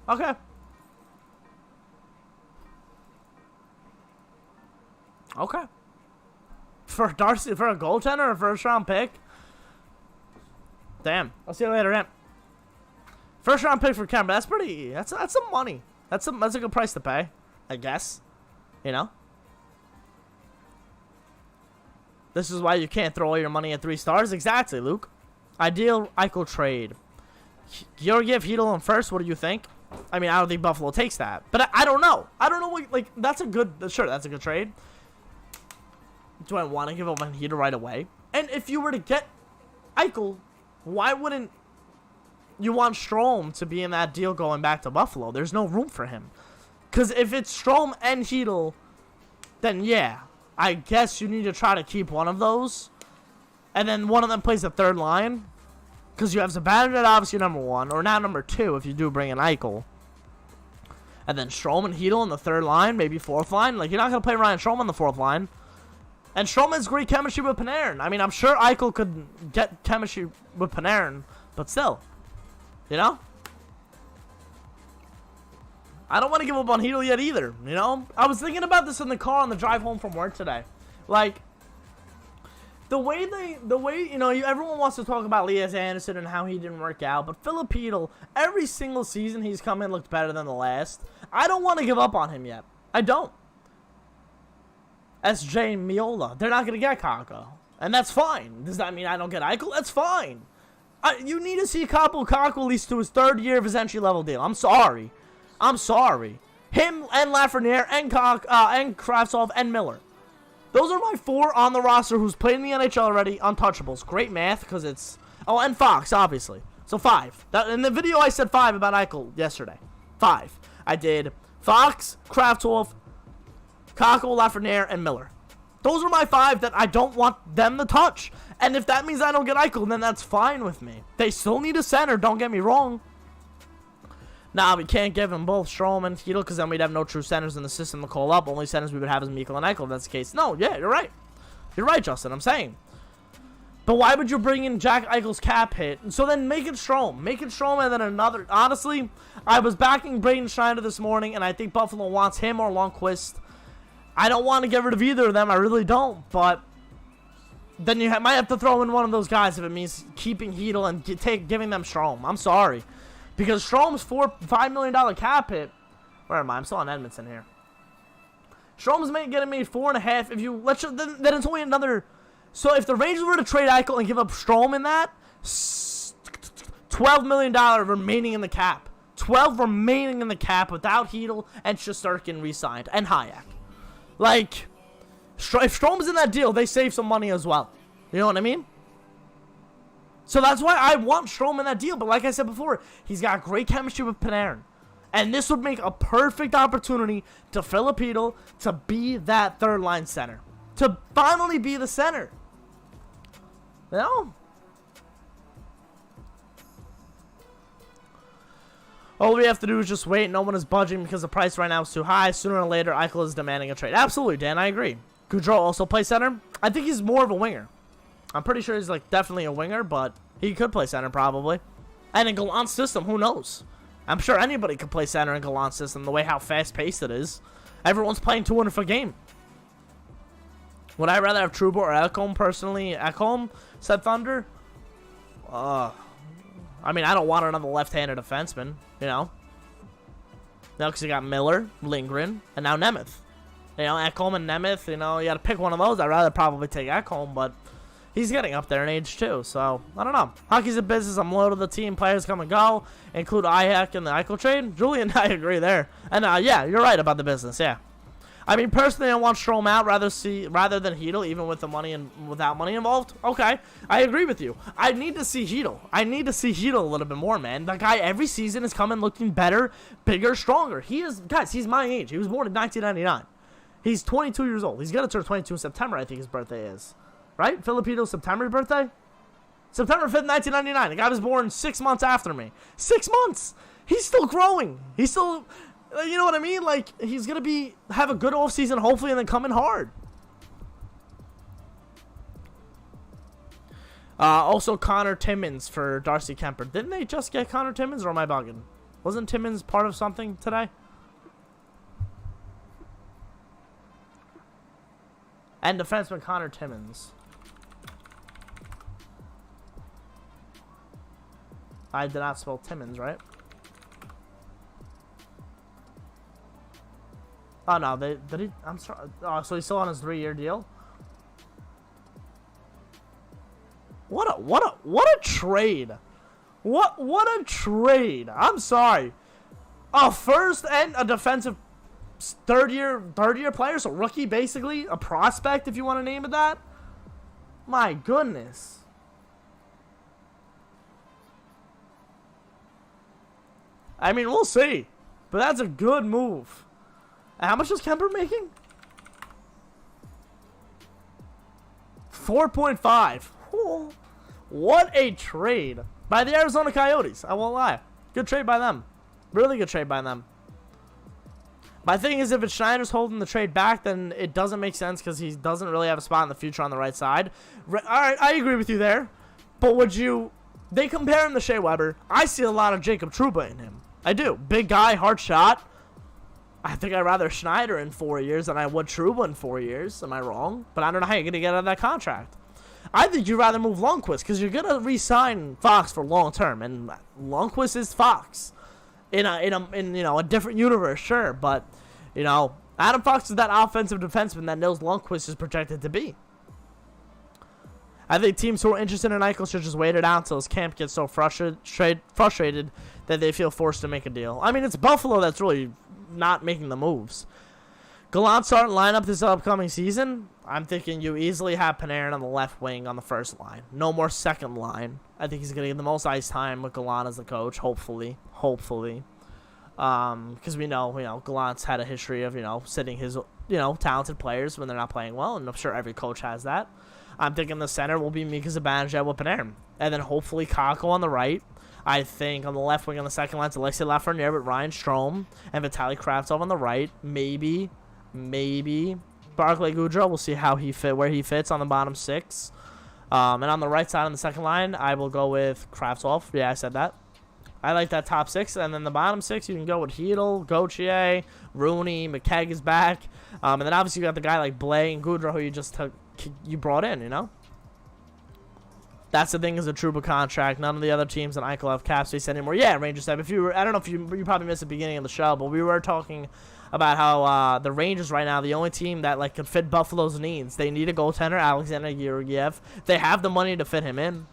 Okay. Okay. For Darcy, for a goaltender, a first-round pick? Damn. I'll see you later, man. First round pick for Kemper. That's pretty. That's some money. That's a good price to pay, I guess. You know. This is why you can't throw all your money at 3 stars. Exactly, Luke. Ideal Eichel trade. Georgiev, Hedel, and first. What do you think? I mean, I don't think Buffalo takes that. But I don't know. I don't know what, like, that's a good trade. Do I want to give up on Heater right away? And if you were to get Eichel, why wouldn't you want Strome to be in that deal going back to Buffalo? There's no room for him. Because if it's Strome and Heedle, then yeah, I guess you need to try to keep one of those. And then one of them plays the third line. Because you have Zibanejad, obviously, number 1. Or now number 2 if you do bring in Eichel. And then Strome and Heedle in the third line. Maybe fourth line. Like, you're not going to play Ryan Strome on the fourth line. And Strome has great chemistry with Panarin. I mean, I'm sure Eichel could get chemistry with Panarin. But still. You know? I don't want to give up on Heedle yet either. You know? I was thinking about this in the car on the drive home from work today. Like, the way, you know, everyone wants to talk about Elias Anderson and how he didn't work out, but Filip Chytil, every single season he's come in looked better than the last. I don't want to give up on him yet. I don't. SJ and Miola, they're not going to get Kakko, and that's fine. Does that mean I don't get Eichel? That's fine. You need to see Kakko at least to his 3rd year of his entry-level deal. I'm sorry. Him and Lafreniere and Kravtsov and Miller. Those are my 4 on the roster who's played in the NHL already. Untouchables. Great math because it's... Oh, and Fox, obviously. So 5. In the video, I said 5 about Eichel yesterday. 5. I did Fox, Kravtsov, Kakko, Lafreniere, and Miller. Those are my 5 that I don't want them to touch. And if that means I don't get Eichel, then that's fine with me. They still need a center, don't get me wrong. Nah, we can't give them both Strome and Heedle because then we'd have no true centers in the system to call up. Only centers we would have is Mikkel and Eichel if that's the case. No, yeah, you're right. You're right, Justin, I'm saying. But why would you bring in Jack Eichel's cap hit? So then make it Strome. Make it Strome and then another. Honestly, I was backing Braden Schneider this morning, and I think Buffalo wants him or Lundqvist. I don't want to get rid of either of them. I really don't. But then you might have to throw in one of those guys if it means keeping Heedle and giving them Strome. I'm sorry. Because Strome's $5 million cap hit. Where am I? I'm still on Edmonton here. Strome's getting made 4.5. If you then it's only another. So if the Rangers were to trade Eichel and give up Strome in that, $12 million remaining in the cap. 12 remaining in the cap without Heedle and Shesterkin re-signed and Hayek. Like, if Strome's in that deal, they save some money as well. You know what I mean? So that's why I want Strome in that deal. But like I said before, he's got great chemistry with Panarin. And this would make a perfect opportunity to Filip Chytil to be that third-line center. To finally be the center. You know? All we have to do is just wait. No one is budging because the price right now is too high. Sooner or later, Eichel is demanding a trade. Absolutely, Dan. I agree. Gaudreau also plays center. I think he's more of a winger. I'm pretty sure he's like definitely a winger, but he could play center probably. And in Gallant's system, who knows? I'm sure anybody could play center in Gallant's system the way how fast-paced it is. Everyone's playing 200 per game. Would I rather have Trouba or Ekholm personally? Ekholm, said Thunder. I mean, I don't want another left-handed defenseman, you know. No, because you got Miller, Lindgren, and now Nemeth. You know, Ekholm and Nemeth, you know, you got to pick one of those. I'd rather probably take Ekholm, but he's getting up there in age too, so I don't know. Hockey's a business. I'm loyal to the team. Players come and go. Include Hayek in the Eichel trade. Julian, I agree there. And yeah, you're right about the business. Yeah. I mean, personally, I want Strome out rather than Heedle, even with the money and without money involved. Okay, I agree with you. I need to see Heedle. I need to see Heedle a little bit more, man. That guy every season is coming looking better, bigger, stronger. He is, guys. He's my age. He was born in 1999. He's 22 years old. He's gonna turn 22 in September. I think his birthday is. Right? Filipino's September birthday? September 5th, 1999. The guy was born 6 months after me. 6 months! He's still growing. He's still, you know what I mean? Like, he's going to have a good offseason, hopefully, and then come in hard. Also, Connor Timmins for Darcy Kemper. Didn't they just get Connor Timmins, or am I bugging? Wasn't Timmins part of something today? And defenseman Connor Timmins. I did not spell Timmins, right? Oh no, did he? I'm sorry. Oh, so he's still on his 3-year deal. What a trade! What a trade! I'm sorry. A first and a defensive third year player, so rookie basically, a prospect if you want to name it that. My goodness. I mean, we'll see. But that's a good move. And how much is Kemper making? 4.5. Oh, what a trade by the Arizona Coyotes. I won't lie. Good trade by them. Really good trade by them. My thing is, if it's Schneider's holding the trade back, then it doesn't make sense because he doesn't really have a spot in the future on the right side. All right, I agree with you there. But would you... They compare him to Shea Weber. I see a lot of Jacob Trouba in him. I do. Big guy, hard shot. I think I'd rather Schneider in 4 years than I would Trouba in 4 years. Am I wrong? But I don't know how you're going to get out of that contract. I think you'd rather move Lundqvist because you're going to re-sign Fox for long term. And Lundqvist is Fox. In a different universe, sure, but Adam Fox is that offensive defenseman that Nils Lundqvist is projected to be. I think teams who are interested in Eichel should just wait it out until his camp gets so frustrated that they feel forced to make a deal. I mean, it's Buffalo that's really not making the moves. Gallant starting lineup this upcoming season. I'm thinking you easily have Panarin on the left wing on the first line. No more second line. I think he's going to get the most ice time with Gallant as the coach, hopefully. Because we know, Gallant's had a history of, sitting his, talented players when they're not playing well, and I'm sure every coach has that. I'm thinking the center will be Mika Zibanejad with Panarin. And then hopefully Kakko on the right. I think on the left wing on the second line, it's Alexei Lafreniere with Ryan Strome and Vitaly Kravtsov on the right. Maybe Barclay Goodrow. We'll see how where he fits on the bottom six. And on the right side on the second line, I will go with Kravtsov. Yeah, I said that. I like that top six. And then the bottom six, you can go with Hedl, Gauthier, Rooney, McKegg is back. And then obviously you got the guy like Blay and Goodrow who you brought in, That's the thing is a Trouba contract. None of the other teams in Eichel have cap space anymore. Yeah, Rangers have. I don't know if you probably missed the beginning of the show, but we were talking about how the Rangers right now, the only team that could fit Buffalo's needs. They need a goaltender, Alexander Georgiev. They have the money to fit him in.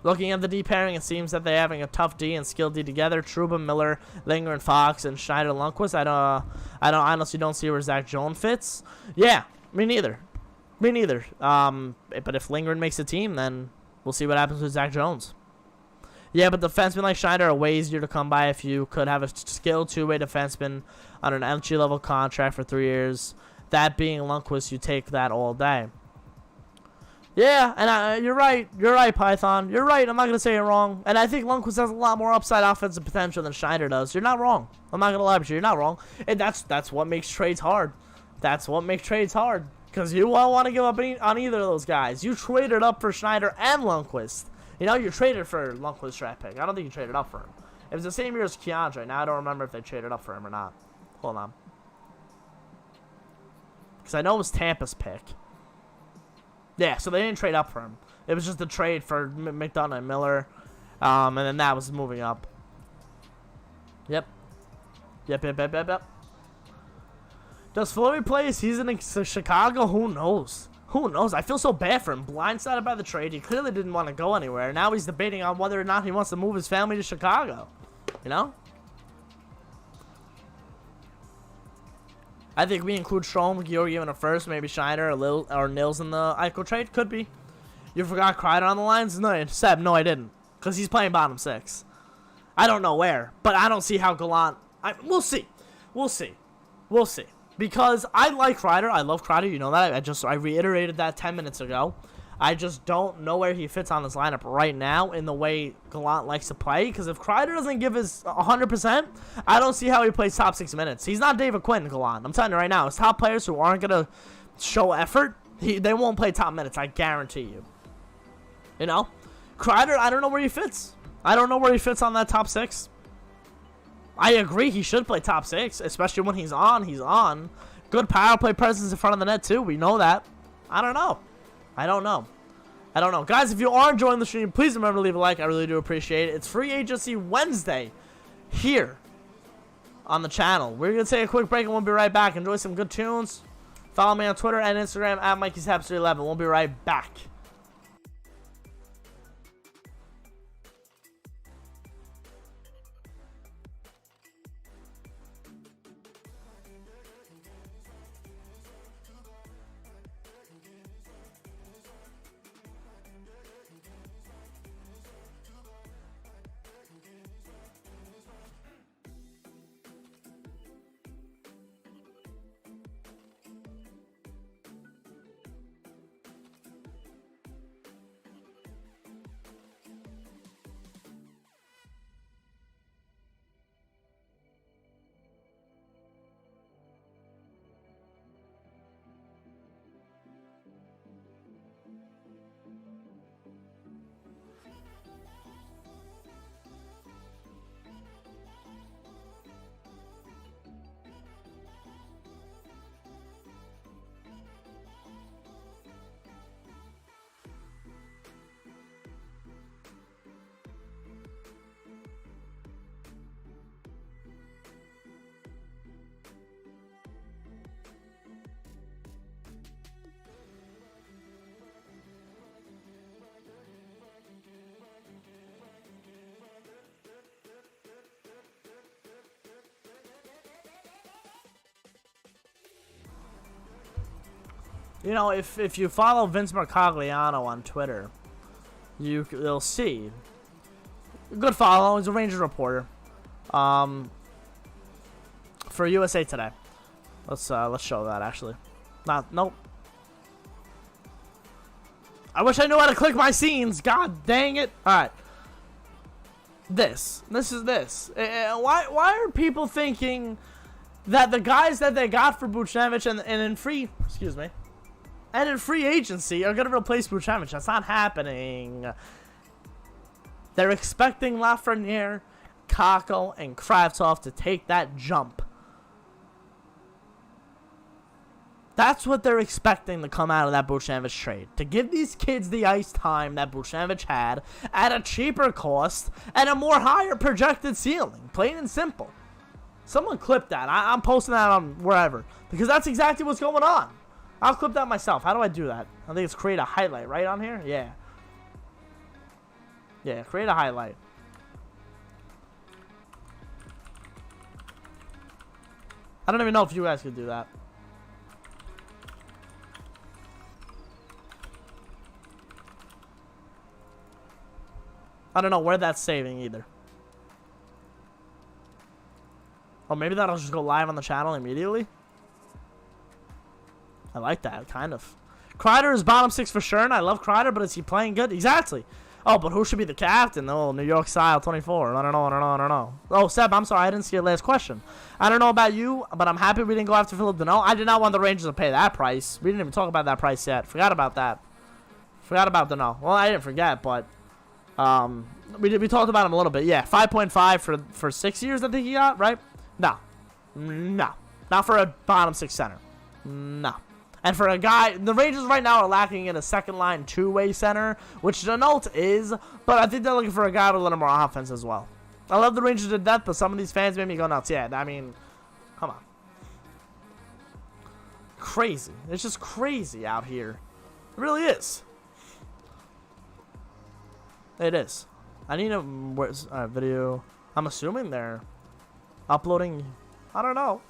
Looking at the D pairing, it seems that they're having a tough D and skilled D together. Trouba, Miller, Linger, and Fox, and Schneider, Lundqvist. I honestly don't see where Zach Jones fits. Yeah, me neither. But if Lindgren makes a team, then we'll see what happens with Zach Jones. Yeah, but defensemen like Schneider are way easier to come by if you could have a skilled two-way defenseman on an entry-level contract for 3 years. That being Lundqvist, you take that all day. Yeah, and you're right. You're right, Python. You're right. I'm not going to say you're wrong. And I think Lundqvist has a lot more upside offensive potential than Schneider does. You're not wrong. I'm not going to lie to you. You're not wrong. And that's what makes trades hard. That's what makes trades hard. Because you won't want to give up on either of those guys. You traded up for Schneider and Lundqvist. You traded for Lundqvist's draft pick. I don't think you traded up for him. It was the same year as Keandre. Now I don't remember if they traded up for him or not. Hold on. Because I know it was Tampa's pick. Yeah, so they didn't trade up for him. It was just a trade for McDonough and Miller. And then that was moving up. Yep. Does Fleury play a season in Chicago? Who knows? I feel so bad for him. Blindsided by the trade. He clearly didn't want to go anywhere. Now he's debating on whether or not he wants to move his family to Chicago. I think we include Strome, Georgiev in a first, maybe Schneider or Nils in the Eichel trade. Could be. You forgot Kreider on the lines? No, Seb, no, I didn't. Because he's playing bottom six. I don't know where, but I don't see how Gallant... We'll see. Because I like Kreider. I love Kreider. You know that. I reiterated that 10 minutes ago. I just don't know where he fits on this lineup right now in the way Gallant likes to play. Because if Kreider doesn't give his 100%, I don't see how he plays top 6 minutes. He's not David Quinn, Gallant. I'm telling you right now. His top players who aren't going to show effort, they won't play top minutes. I guarantee you. Kreider, I don't know where he fits. I don't know where he fits on that top 6. I agree he should play top 6, especially when he's on. Good power play presence in front of the net, too. We know that. I don't know. Guys, if you are enjoying the stream, please remember to leave a like. I really do appreciate it. It's Free Agency Wednesday here on the channel. We're going to take a quick break and we'll be right back. Enjoy some good tunes. Follow me on Twitter and Instagram at MikeySaps311. We'll be right back. You know, if you follow Vince Mercogliano on Twitter, you'll see. Good follow. He's a Rangers reporter. For USA Today. Let's show that actually. Nope. I wish I knew how to click my scenes. God dang it. All right. This is this. Why are people thinking that the guys that they got for Buchnevich and in free, excuse me, and in free agency are gonna replace Buchnevich? That's not happening. They're expecting Lafreniere, Kakko, and Kravtsov to take that jump. That's what they're expecting to come out of that Buchnevich trade. To give these kids the ice time that Buchnevich had at a cheaper cost and a more higher projected ceiling. Plain and simple. Someone clip that. I'm posting that on wherever. Because that's exactly what's going on. I'll clip that myself. How do I do that? I think it's create a highlight right on here. Yeah. Yeah, create a highlight. I don't even know if you guys could do that. I don't know where that's saving either. Oh, maybe that'll just go live on the channel immediately. I like that, kind of. Kreider is bottom 6 for sure, and I love Kreider, but is he playing good? Exactly. Oh, but who should be the captain? Oh, New York style 24. I don't know. Oh, Seb, I'm sorry, I didn't see your last question. I don't know about you, but I'm happy we didn't go after Philip Deneau. I did not want the Rangers to pay that price. We didn't even talk about that price yet. Forgot about that. Forgot about Deneau. Well, I didn't forget, but we talked about him a little bit. Yeah, 5.5 for 6 years, I think he got, right? No. Not for a bottom 6 center. No. And for a guy, the Rangers right now are lacking in a second line two-way center, which Denault is, but I think they're looking for a guy with a little more offense as well. I love the Rangers to death, but some of these fans made me go nuts. Yeah, I mean, come on. Crazy. It's just crazy out here. It really is. It is. I need a video. I'm assuming they're uploading. I don't know.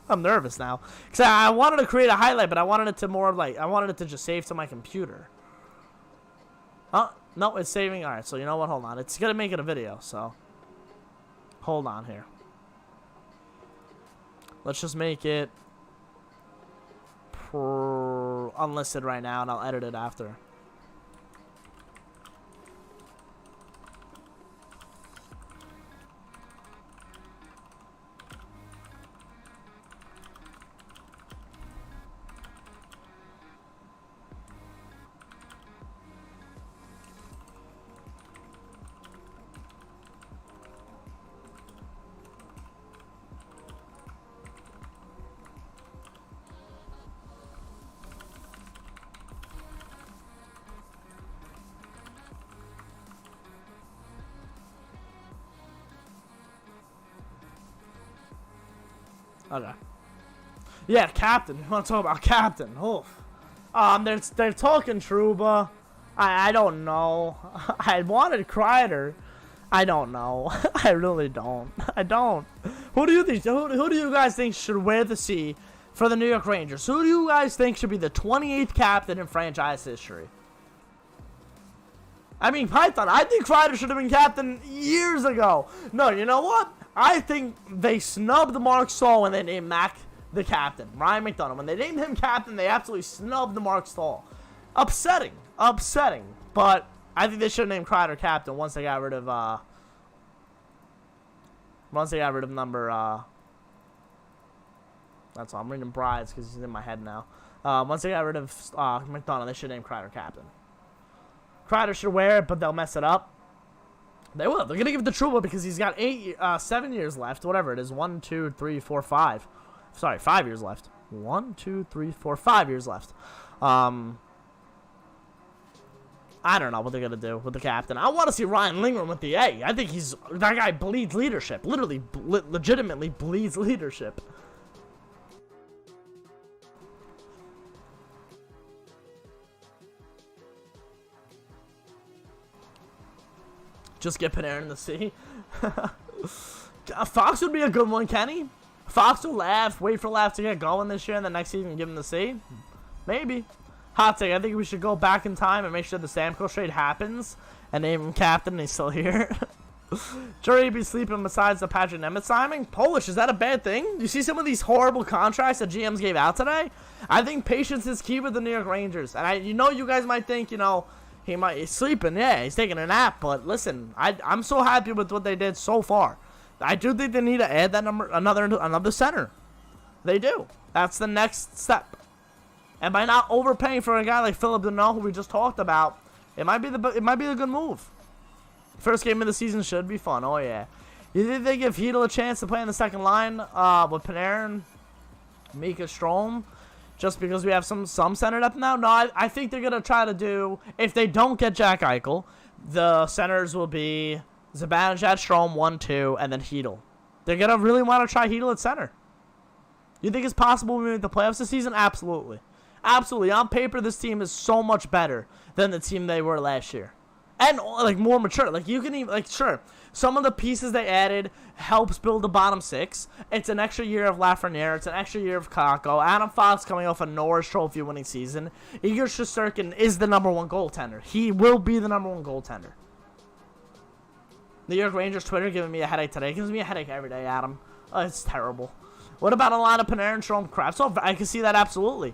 I'm nervous now. Because I wanted to create a highlight, but I wanted it to more like, I wanted it to just save to my computer. No, it's saving. All right, so you know what? Hold on. It's going to make it a video, so. Hold on here. Let's just make it unlisted right now, and I'll edit it after. Okay. Yeah, captain. You want to talk about captain? Oof. They're talking Trouba. I don't know. I wanted Kreider. I don't know. I really don't. I don't. Who do you think? Who do you guys think should wear the C for the New York Rangers? Who do you guys think should be the 28th captain in franchise history? I mean, Python. I think Kreider should have been captain years ago. No, you know what? I think they snubbed Mark Stahl when they named Mac the captain. Ryan McDonough. When they named him captain, they absolutely snubbed Mark Stahl. Upsetting. Upsetting. But I think they should have named Kreider captain once they got rid of number that's all. I'm reading Brides because he's in my head now. Once they got rid of McDonough, they should name Kreider captain. Kreider should wear it, but they'll mess it up. They will. They're going to give it to Trouba because he's got 7 years left. Whatever it is. 1, 2, 3, 4, 5. Sorry, 5 years left. 1, 2, 3, 4, 5 years left. I don't know what they're going to do with the captain. I want to see Ryan Lindgren with the A. I think that guy bleeds leadership. Literally, legitimately bleeds leadership. Just get Panarin in the C. Fox would be a good one, Kenny. Fox will laugh, wait for Laugh to get going this year, and the next season give him the C. Maybe. Hot take, I think we should go back in time and make sure the Stamkos trade happens and name him captain and he's still here. Jury be sleeping besides the Patrick Nemeth signing. Polish, is that a bad thing? You see some of these horrible contracts that GMs gave out today? I think patience is key with the New York Rangers. And you guys might think, he's sleeping. Yeah, he's taking a nap. But listen, I'm so happy with what they did so far. I do think they need to add that another center. They do. That's the next step. And by not overpaying for a guy like Philip Deneau, who we just talked about, it might be a good move. First game of the season should be fun. Oh yeah. You think they give Hedl a chance to play in the second line with Panarin, Mika Strome, just because we have some center depth now? No, I think they're gonna try to do. If they don't get Jack Eichel, the centers will be Zibanejad, Strome 1-2, and then Hedl. They're gonna really want to try Hedl at center. You think it's possible we make the playoffs this season? Absolutely. Absolutely. On paper, this team is so much better than the team they were last year. And, more mature. You can even, sure, some of the pieces they added helps build the bottom six. It's an extra year of Lafreniere. It's an extra year of Kakko. Adam Fox coming off a Norris Trophy winning season. Igor Shesterkin is the #1 goaltender. He will be the #1 goaltender. New York Rangers Twitter giving me a headache today. It gives me a headache every day, Adam. Oh, it's terrible. What about a line of Panarin, Strome, Kravtsov? I can see that absolutely.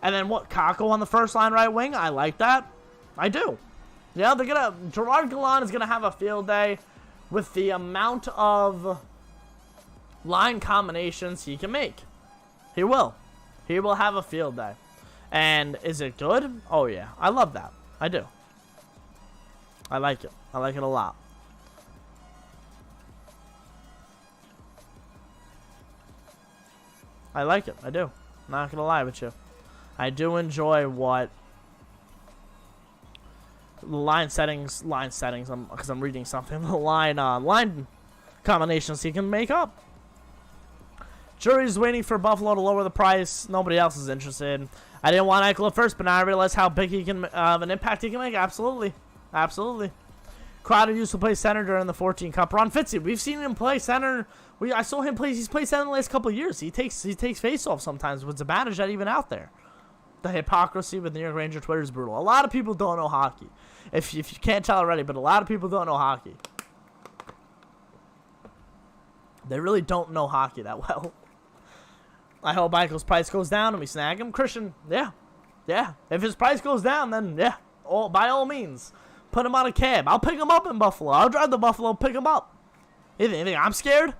And then Kakko on the first line right wing? I like that. I do. Yeah, Gerard Gallant is gonna have a field day with the amount of line combinations he can make. He will. He will have a field day. And is it good? Oh yeah, I love that. I do. I like it. I like it a lot. I like it. I do. I'm not gonna lie with you. I do enjoy what line settings, because I'm reading something. The line combinations he can make up. Jury's waiting for Buffalo to lower the price. Nobody else is interested. I didn't want Eichel at first, but now I realize how big he can, an impact he can make. Absolutely, absolutely. Crowder used to play center during the 14 Cup run. Fitzy, we've seen him play center. I saw him play. He's played center the last couple of years. He takes face-off sometimes with Zibanejad even out there. The hypocrisy with New York Ranger Twitter is brutal. A lot of people don't know hockey. If you can't tell already, but a lot of people don't know hockey. They really don't know hockey that well. I hope Eichel's price goes down and we snag him. Christian, yeah. If his price goes down, then yeah, by all means, put him on a cab. I'll pick him up in Buffalo. I'll drive to Buffalo, pick him up. You think I'm scared?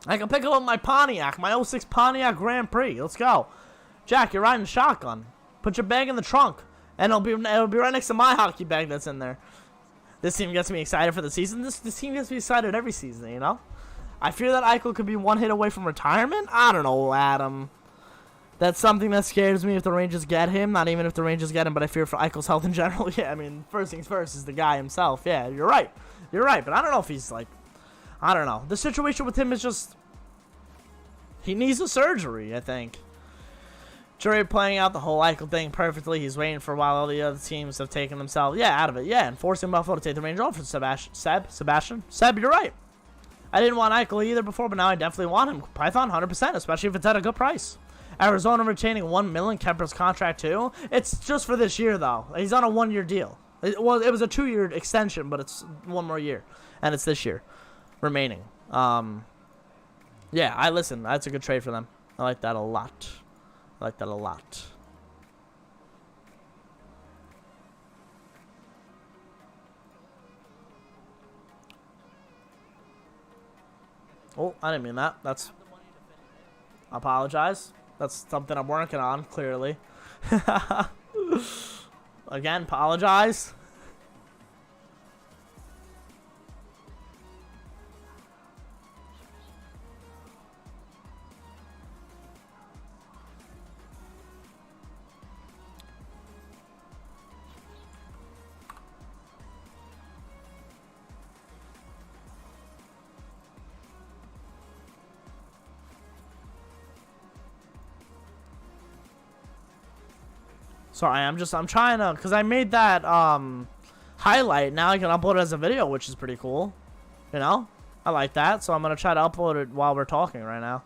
I can pick him up my Pontiac, my '06 Pontiac Grand Prix. Let's go. Jack, you're riding shotgun. Put your bag in the trunk, and it'll be right next to my hockey bag that's in there. This team gets me excited for the season. This team gets me excited every season, you know? I fear that Eichel could be one hit away from retirement. I don't know, Adam. That's something that scares me if the Rangers get him. Not even if the Rangers get him, but I fear for Eichel's health in general. Yeah, I mean, first things first is the guy himself. Yeah, you're right. You're right, but I don't know if he's I don't know. The situation with him is just, he needs a surgery, I think. Jury playing out the whole Eichel thing perfectly. He's waiting for a while all the other teams have taken themselves, out of it. Yeah, and forcing Buffalo to take the Rangers off for Sebastian. Seb, you're right. I didn't want Eichel either before, but now I definitely want him. Python, 100%, especially if it's at a good price. Arizona retaining $1 million, Kemper's contract too. It's just for this year, though. He's on a 1-year deal. It was a 2-year extension, but it's 1 more year, and it's this year remaining. Yeah, listen. That's a good trade for them. I like that a lot. Oh, I didn't mean that. That's... Apologize. That's something I'm working on, clearly. Again, apologize. Sorry, I'm trying to, because I made that highlight. Now I can upload it as a video, which is pretty cool. You know? I like that, so I'm going to try to upload it while we're talking right now.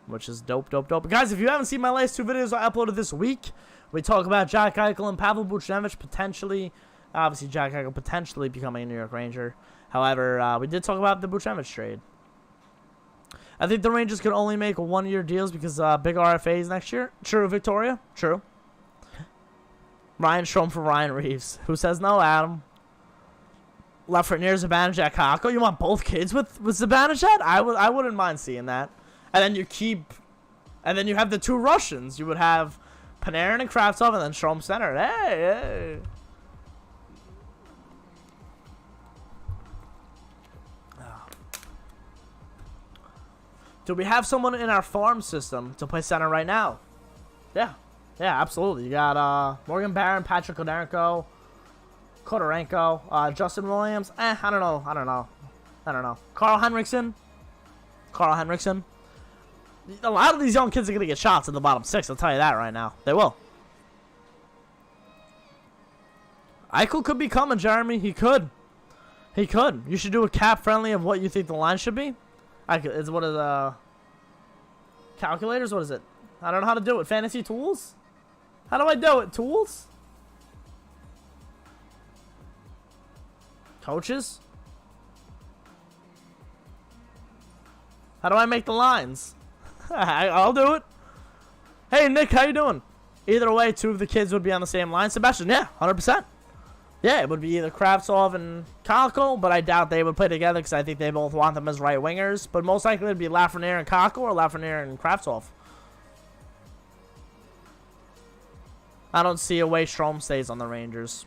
which is dope. But guys, if you haven't seen my last 2 videos I uploaded this week, we talk about Jack Eichel and Pavel Buchnevich potentially, obviously Jack Eichel potentially becoming a New York Ranger. However, we did talk about the Buchnevich trade. I think the Rangers could only make 1-year deals because big RFAs next year. True, Victoria. True. Ryan Strome for Ryan Reeves. Who says no, Adam? Lafreniere, Zibanejad, Kakko. You want both kids with Zibanejad? I wouldn't mind seeing that. And then you have the 2 Russians. You would have Panarin and Kravtsov, and then Strome center. Hey. Do we have someone in our farm system to play center right now? Yeah, absolutely. You got Morgan Barron, Patrick Kodarenko, Justin Williams. I don't know. Carl Henriksen. A lot of these young kids are going to get shots in the bottom 6. I'll tell you that right now. They will. Eichel could be coming, Jeremy. He could. You should do a cap friendly of what you think the line should be. It's what is calculators? What is it? I don't know how to do it. Fantasy tools? How do I do it? Tools? Coaches? How do I make the lines? I'll do it. Hey, Nick, how you doing? Either way, 2 of the kids would be on the same line. Sebastian, yeah, 100%. Yeah, it would be either Kravtsov and Kakko, but I doubt they would play together because I think they both want them as right wingers. But most likely it would be Lafreniere and Kakko or Lafreniere and Kravtsov. I don't see a way Strome stays on the Rangers.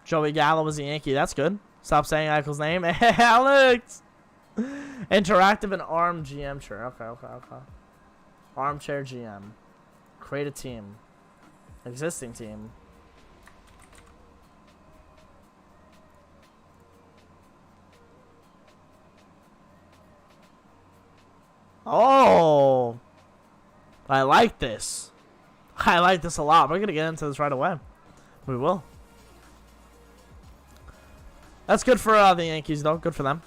Joey Gallo was a Yankee. That's good. Stop saying Eichel's name. Alex! Interactive and arm GM. Sure. Okay. Armchair GM. Create a team. Existing team. Oh! I like this. I like this a lot. We're going to get into this right away. We will. That's good for the Yankees, though. Good for them.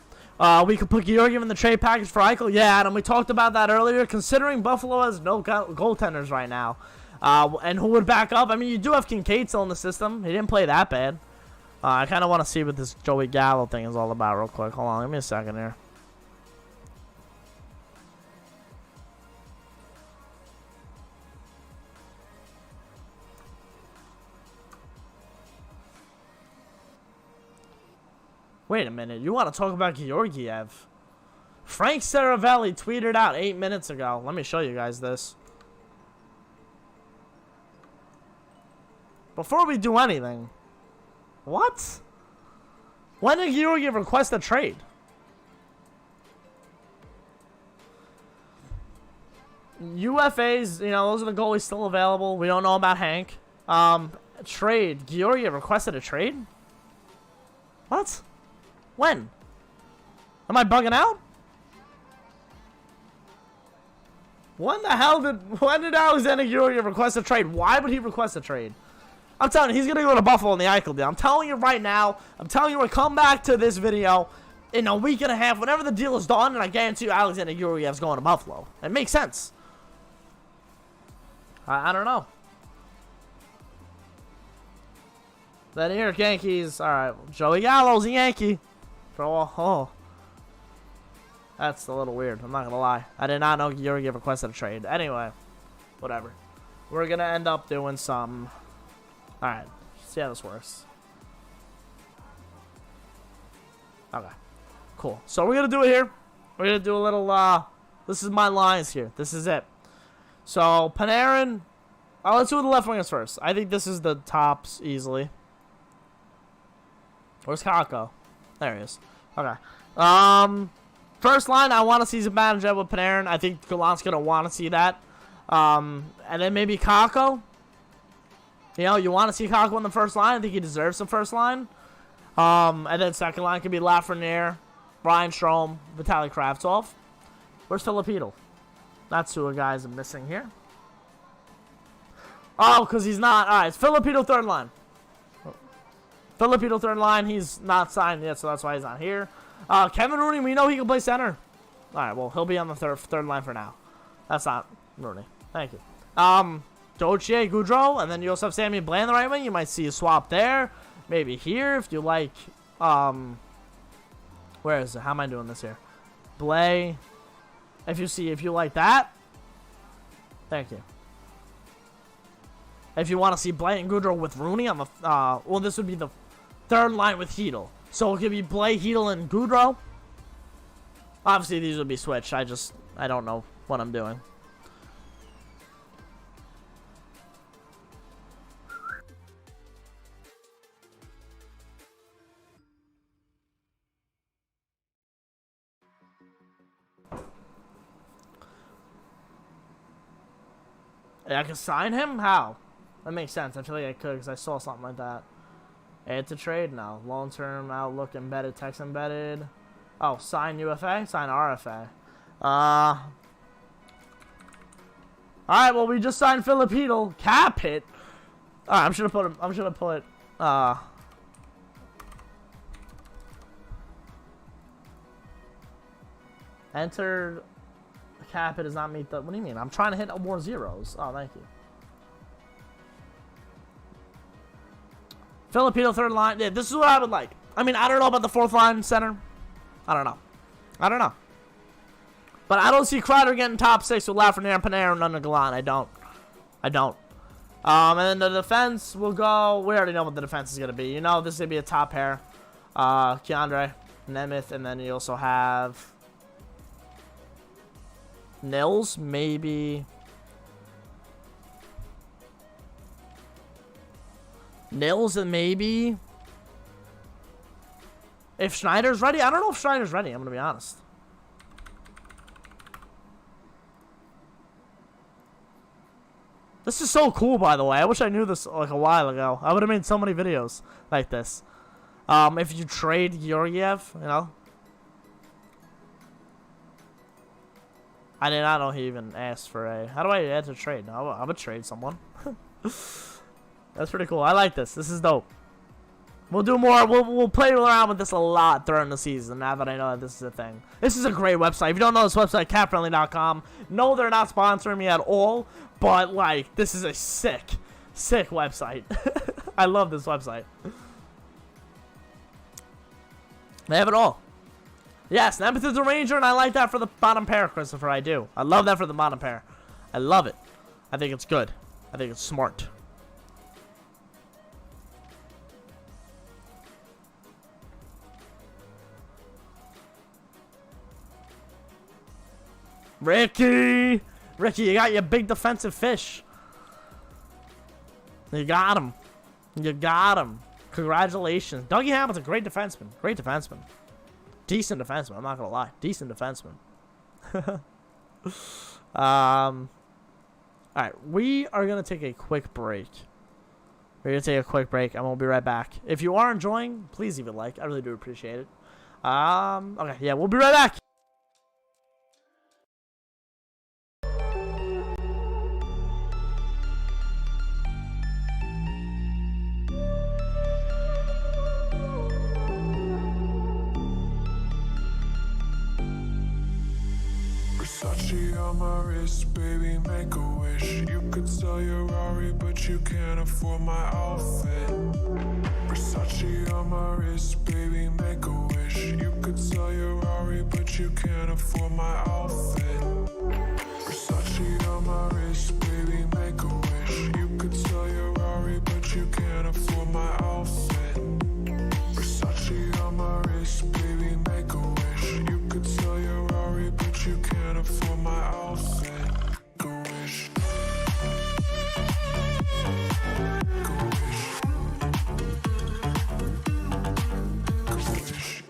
We could put Georgiev in the trade package for Eichel. Yeah, Adam, we talked about that earlier. Considering Buffalo has no goaltenders right now. And who would back up? I mean, you do have Kincaid still in the system. He didn't play that bad. I kind of want to see what this Joey Gallo thing is all about real quick. Hold on, give me a second here. Wait a minute. You want to talk about Georgiev? Frank Saravelli tweeted out 8 minutes ago. Let me show you guys this. Before we do anything. What? When did Georgiev request a trade? UFAs, you know, those are the goalies still available. We don't know about Hank. Trade. Georgiev requested a trade? What? When? Am I bugging out? When did Alexander Georgiev request a trade? Why would he request a trade? I'm telling you, he's going to go to Buffalo in the Eichel deal. I'm telling you right now. I'm telling you, we'll come back to this video in a week and a half. Whenever the deal is done, and I guarantee you Alexander Georgiev's going to Buffalo. It makes sense. I don't know. The New York Yankees. All right, Joey Gallo's a Yankee. Oh, that's a little weird. I'm not going to lie. I did not know Georgiev requested a trade. Anyway, whatever. We're going to end up doing some... Alright, see how this works. Okay, cool. So we're going to do it here. We're going to do a little, this is my lines here. This is it. So, Panarin. Let's do the left wingers first. I think this is the tops easily. Where's Kakko? There he is. Okay. First line, I want to see Zibanejad with Panarin. I think Gallant's going to want to see that. And then maybe Kakko. You know, you want to see Kakko in the first line. I think he deserves some first line. And then second line could be Lafreniere, Ryan Strome, Vitaly Kravtsov. Where's Filipino? That's who the guys are missing here. Oh, because he's not. All right, it's Filipino third line. Filipino third line. He's not signed yet, so that's why he's not here. Kevin Rooney, we know he can play center. Alright, well, he'll be on the third line for now. That's not Rooney. Thank you. Dochier, Goudreau, and then you also have Sammy Blais on the right wing. You might see a swap there. Maybe here if you like. Where is it? How am I doing this here? Blais. If you like that. Thank you. If you want to see Blais and Goudreau with Rooney on the, well, this would be the third line with Heedle. So it could be Blais, Heedle, and Goudreau. Obviously, these would be switched. I don't know what I'm doing. I can sign him? How? That makes sense. I feel like I could because I saw something like that. Add to trade? No. Long-term outlook embedded, text embedded. Oh, sign UFA? Sign RFA. Alright, well, we just signed Filipino. Cap hit. Alright, I'm just gonna put enter. Cap it does not meet the. What do you mean? I'm trying to hit more zeros. Oh, thank you. Filipino third line. Yeah, this is what I would like. I mean, I don't know about the fourth line center. I don't know. But I don't see Kreider getting top 6 with Lafreniere, Panarin, and Nunn Gallant. I don't. And then the defense will go. We already know what the defense is going to be. You know, this is going to be a top pair. Keandre, Nemeth, and then you also have Nils, maybe. Nils and maybe. If Schneider's ready, I don't know if Schneider's ready. I'm gonna be honest. This is so cool, by the way. I wish I knew this like a while ago. I would have made so many videos like this. If you trade Georgiev, you know. I did not know he even asked for a. How do I add to trade? No, I would trade someone. That's pretty cool. I like this. This is dope. We'll do more. We'll play around with this a lot during the season. Now that I know that this is a thing, this is a great website. If you don't know this website, catfriendly.com. No, they're not sponsoring me at all. But like, this is a sick website. I love this website. They have it all. Yes, Nemeth is a Ranger, and I like that for the bottom pair, Christopher. I do. I love that for the bottom pair. I love it. I think it's good. I think it's smart. Ricky, you got your big defensive fish. You got him. Congratulations. Dougie Hamilton, great defenseman. Decent defenseman, I'm not gonna lie. Decent defenseman. Alright, we are gonna take a quick break. And we'll be right back. If you are enjoying, please leave a like. I really do appreciate it. Okay, yeah, we'll be right back. Versace on my wrist, baby, make a wish. You could sell your Rari, but you can't afford my outfit. Versace on my wrist, baby, make a wish. You could sell your Rari, but you can't afford my outfit. Versace on my wrist, baby, make a wish. You could sell your Rari, but you can't afford my outfit. Versace on my wrist, baby, make a wish. You could sell your Rari, but you can't afford my outfit. Go wish. Go wish. Go wish. Go wish.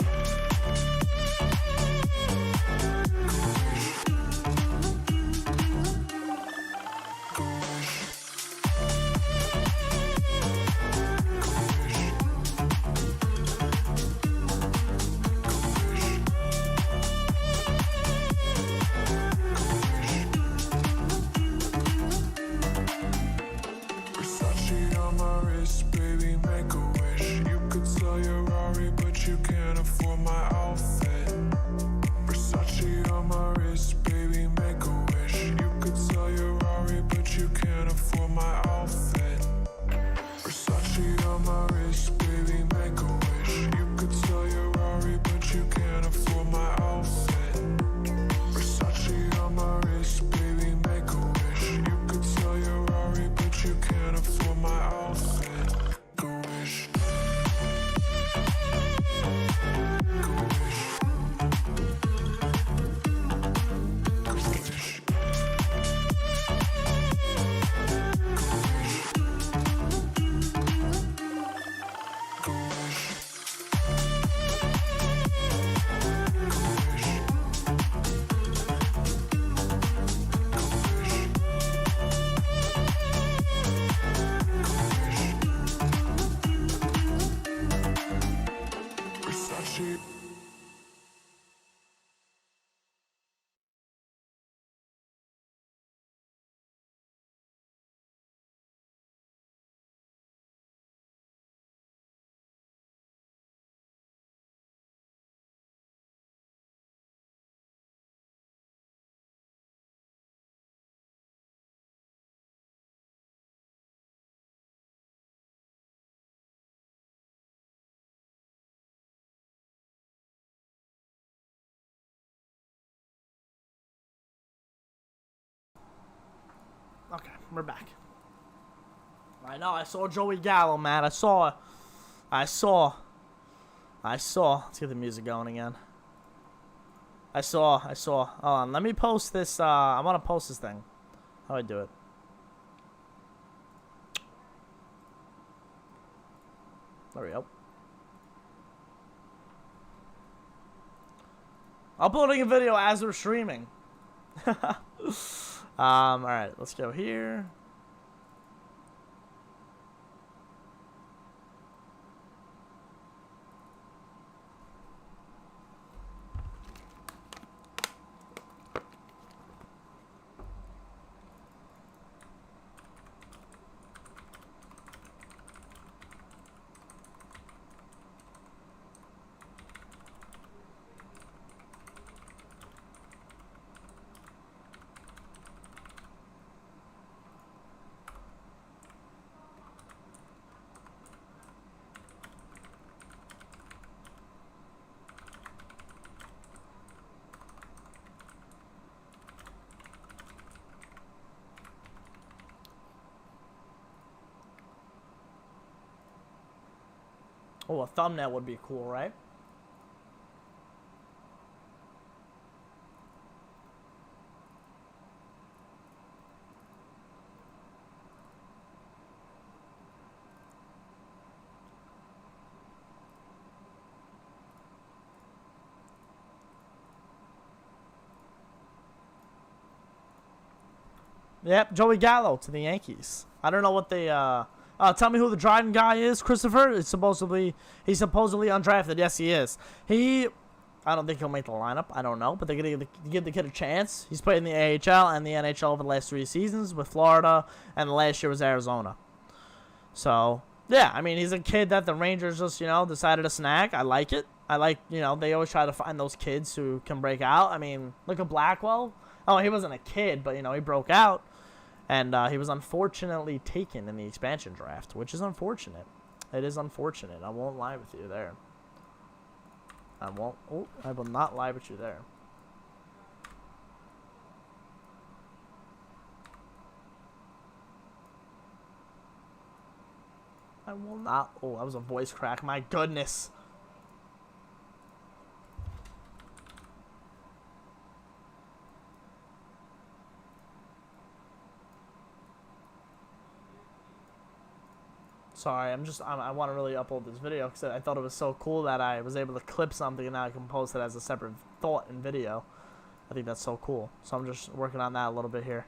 Versace. Okay, we're back. I know, I saw Joey Gallo, man. I saw. Let's get the music going again. I saw. Hold on, let me post this. I want to post this thing. How do I do it? There we go. Uploading a video as we're streaming. Alright, let's go here. Oh, a thumbnail would be cool, right? Yep, Joey Gallo to the Yankees. I don't know what they tell me who the Dryden guy is, Christopher. He's supposedly undrafted. Yes, he is. I don't think he'll make the lineup. I don't know, but they're gonna give the kid a chance. He's played in the AHL and the NHL over the last 3 seasons with Florida, and the last year was Arizona. So yeah, I mean, he's a kid that the Rangers just decided to snag. I like it. I like they always try to find those kids who can break out. I mean, look at Blackwell. Oh, he wasn't a kid, but he broke out. And he was unfortunately taken in the expansion draft, which is unfortunate. It is unfortunate. I won't lie with you there. I will not lie with you there. I will not. Oh, that was a voice crack. My goodness. Sorry, I want to really upload this video because I thought it was so cool that I was able to clip something and now I can post it as a separate thought in video. I think that's so cool. So I'm just working on that a little bit here.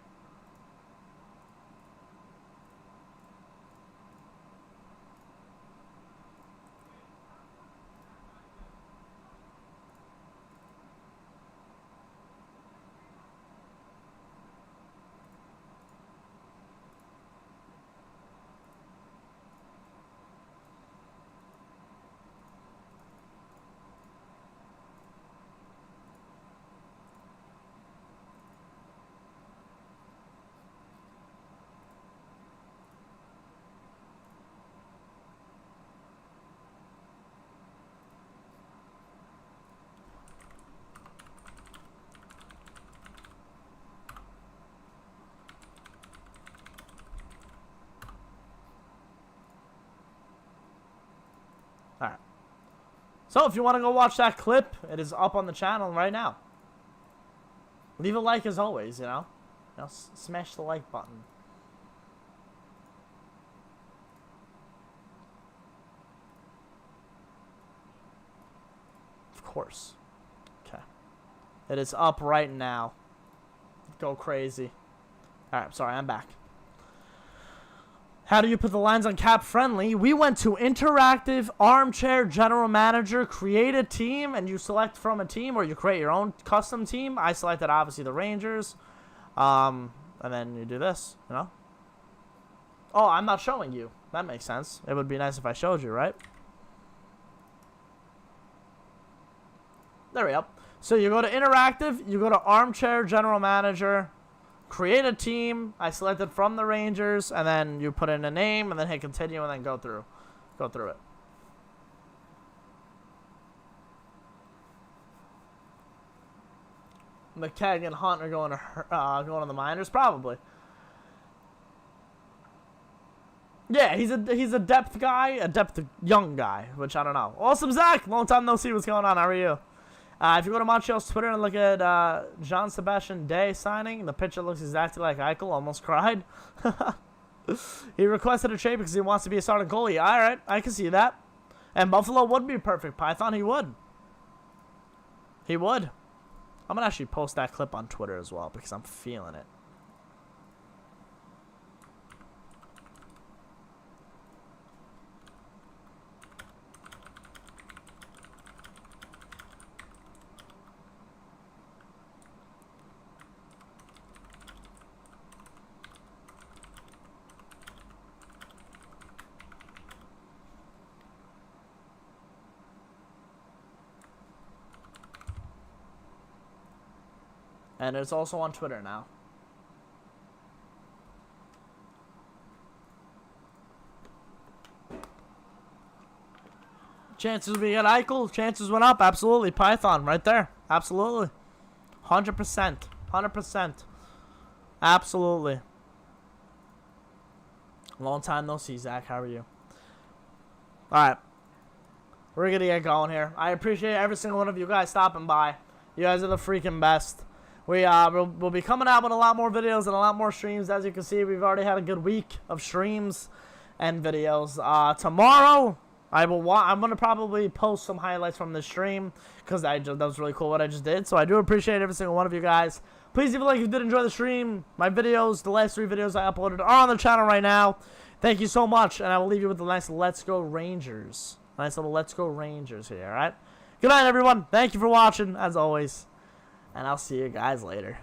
Alright. So if you want to go watch that clip, it is up on the channel right now. Leave a like as always, smash the like button. Of course. Okay. It is up right now. Go crazy. Alright, sorry, I'm back. How do you put the lines on cap friendly? We went to interactive, armchair, general manager, create a team, and you select from a team, or you create your own custom team. I selected, obviously, the Rangers. And then you do this, you know? Oh, I'm not showing you. That makes sense. It would be nice if I showed you, right? There we go. So you go to interactive, you go to armchair, general manager, create a team. I selected from the Rangers, and then you put in a name, and then hit continue, and then go through it. McKegg and Hunt are going to the minors, probably. Yeah, he's a depth guy, a depth young guy, which I don't know. Awesome, Zach. Long time no see. What's going on? How are you? If you go to Montreal's Twitter and look at Jean-Sebastian Day signing, the picture looks exactly like Eichel. Almost cried. He requested a trade because he wants to be a starting goalie. All right, I can see that. And Buffalo would be perfect. Python, he would. He would. I'm going to actually post that clip on Twitter as well because I'm feeling it. And it's also on Twitter now. Chances we get Eichel. Chances went up. Absolutely. Python right there. Absolutely. 100%. 100%. Absolutely. Long time no see, Zach. How are you? Alright. We're going to get going here. I appreciate every single one of you guys stopping by. You guys are the freaking best. We'll be coming out with a lot more videos and a lot more streams. As you can see, we've already had a good week of streams and videos. Tomorrow, I'm gonna probably post some highlights from the stream because that was really cool what I just did. So I do appreciate every single one of you guys. Please leave a like if you did enjoy the stream. My videos, the last 3 videos I uploaded, are on the channel right now. Thank you so much, and I will leave you with the nice Let's Go Rangers. Nice little Let's Go Rangers here. All right. Good night, everyone. Thank you for watching, as always. And I'll see you guys later.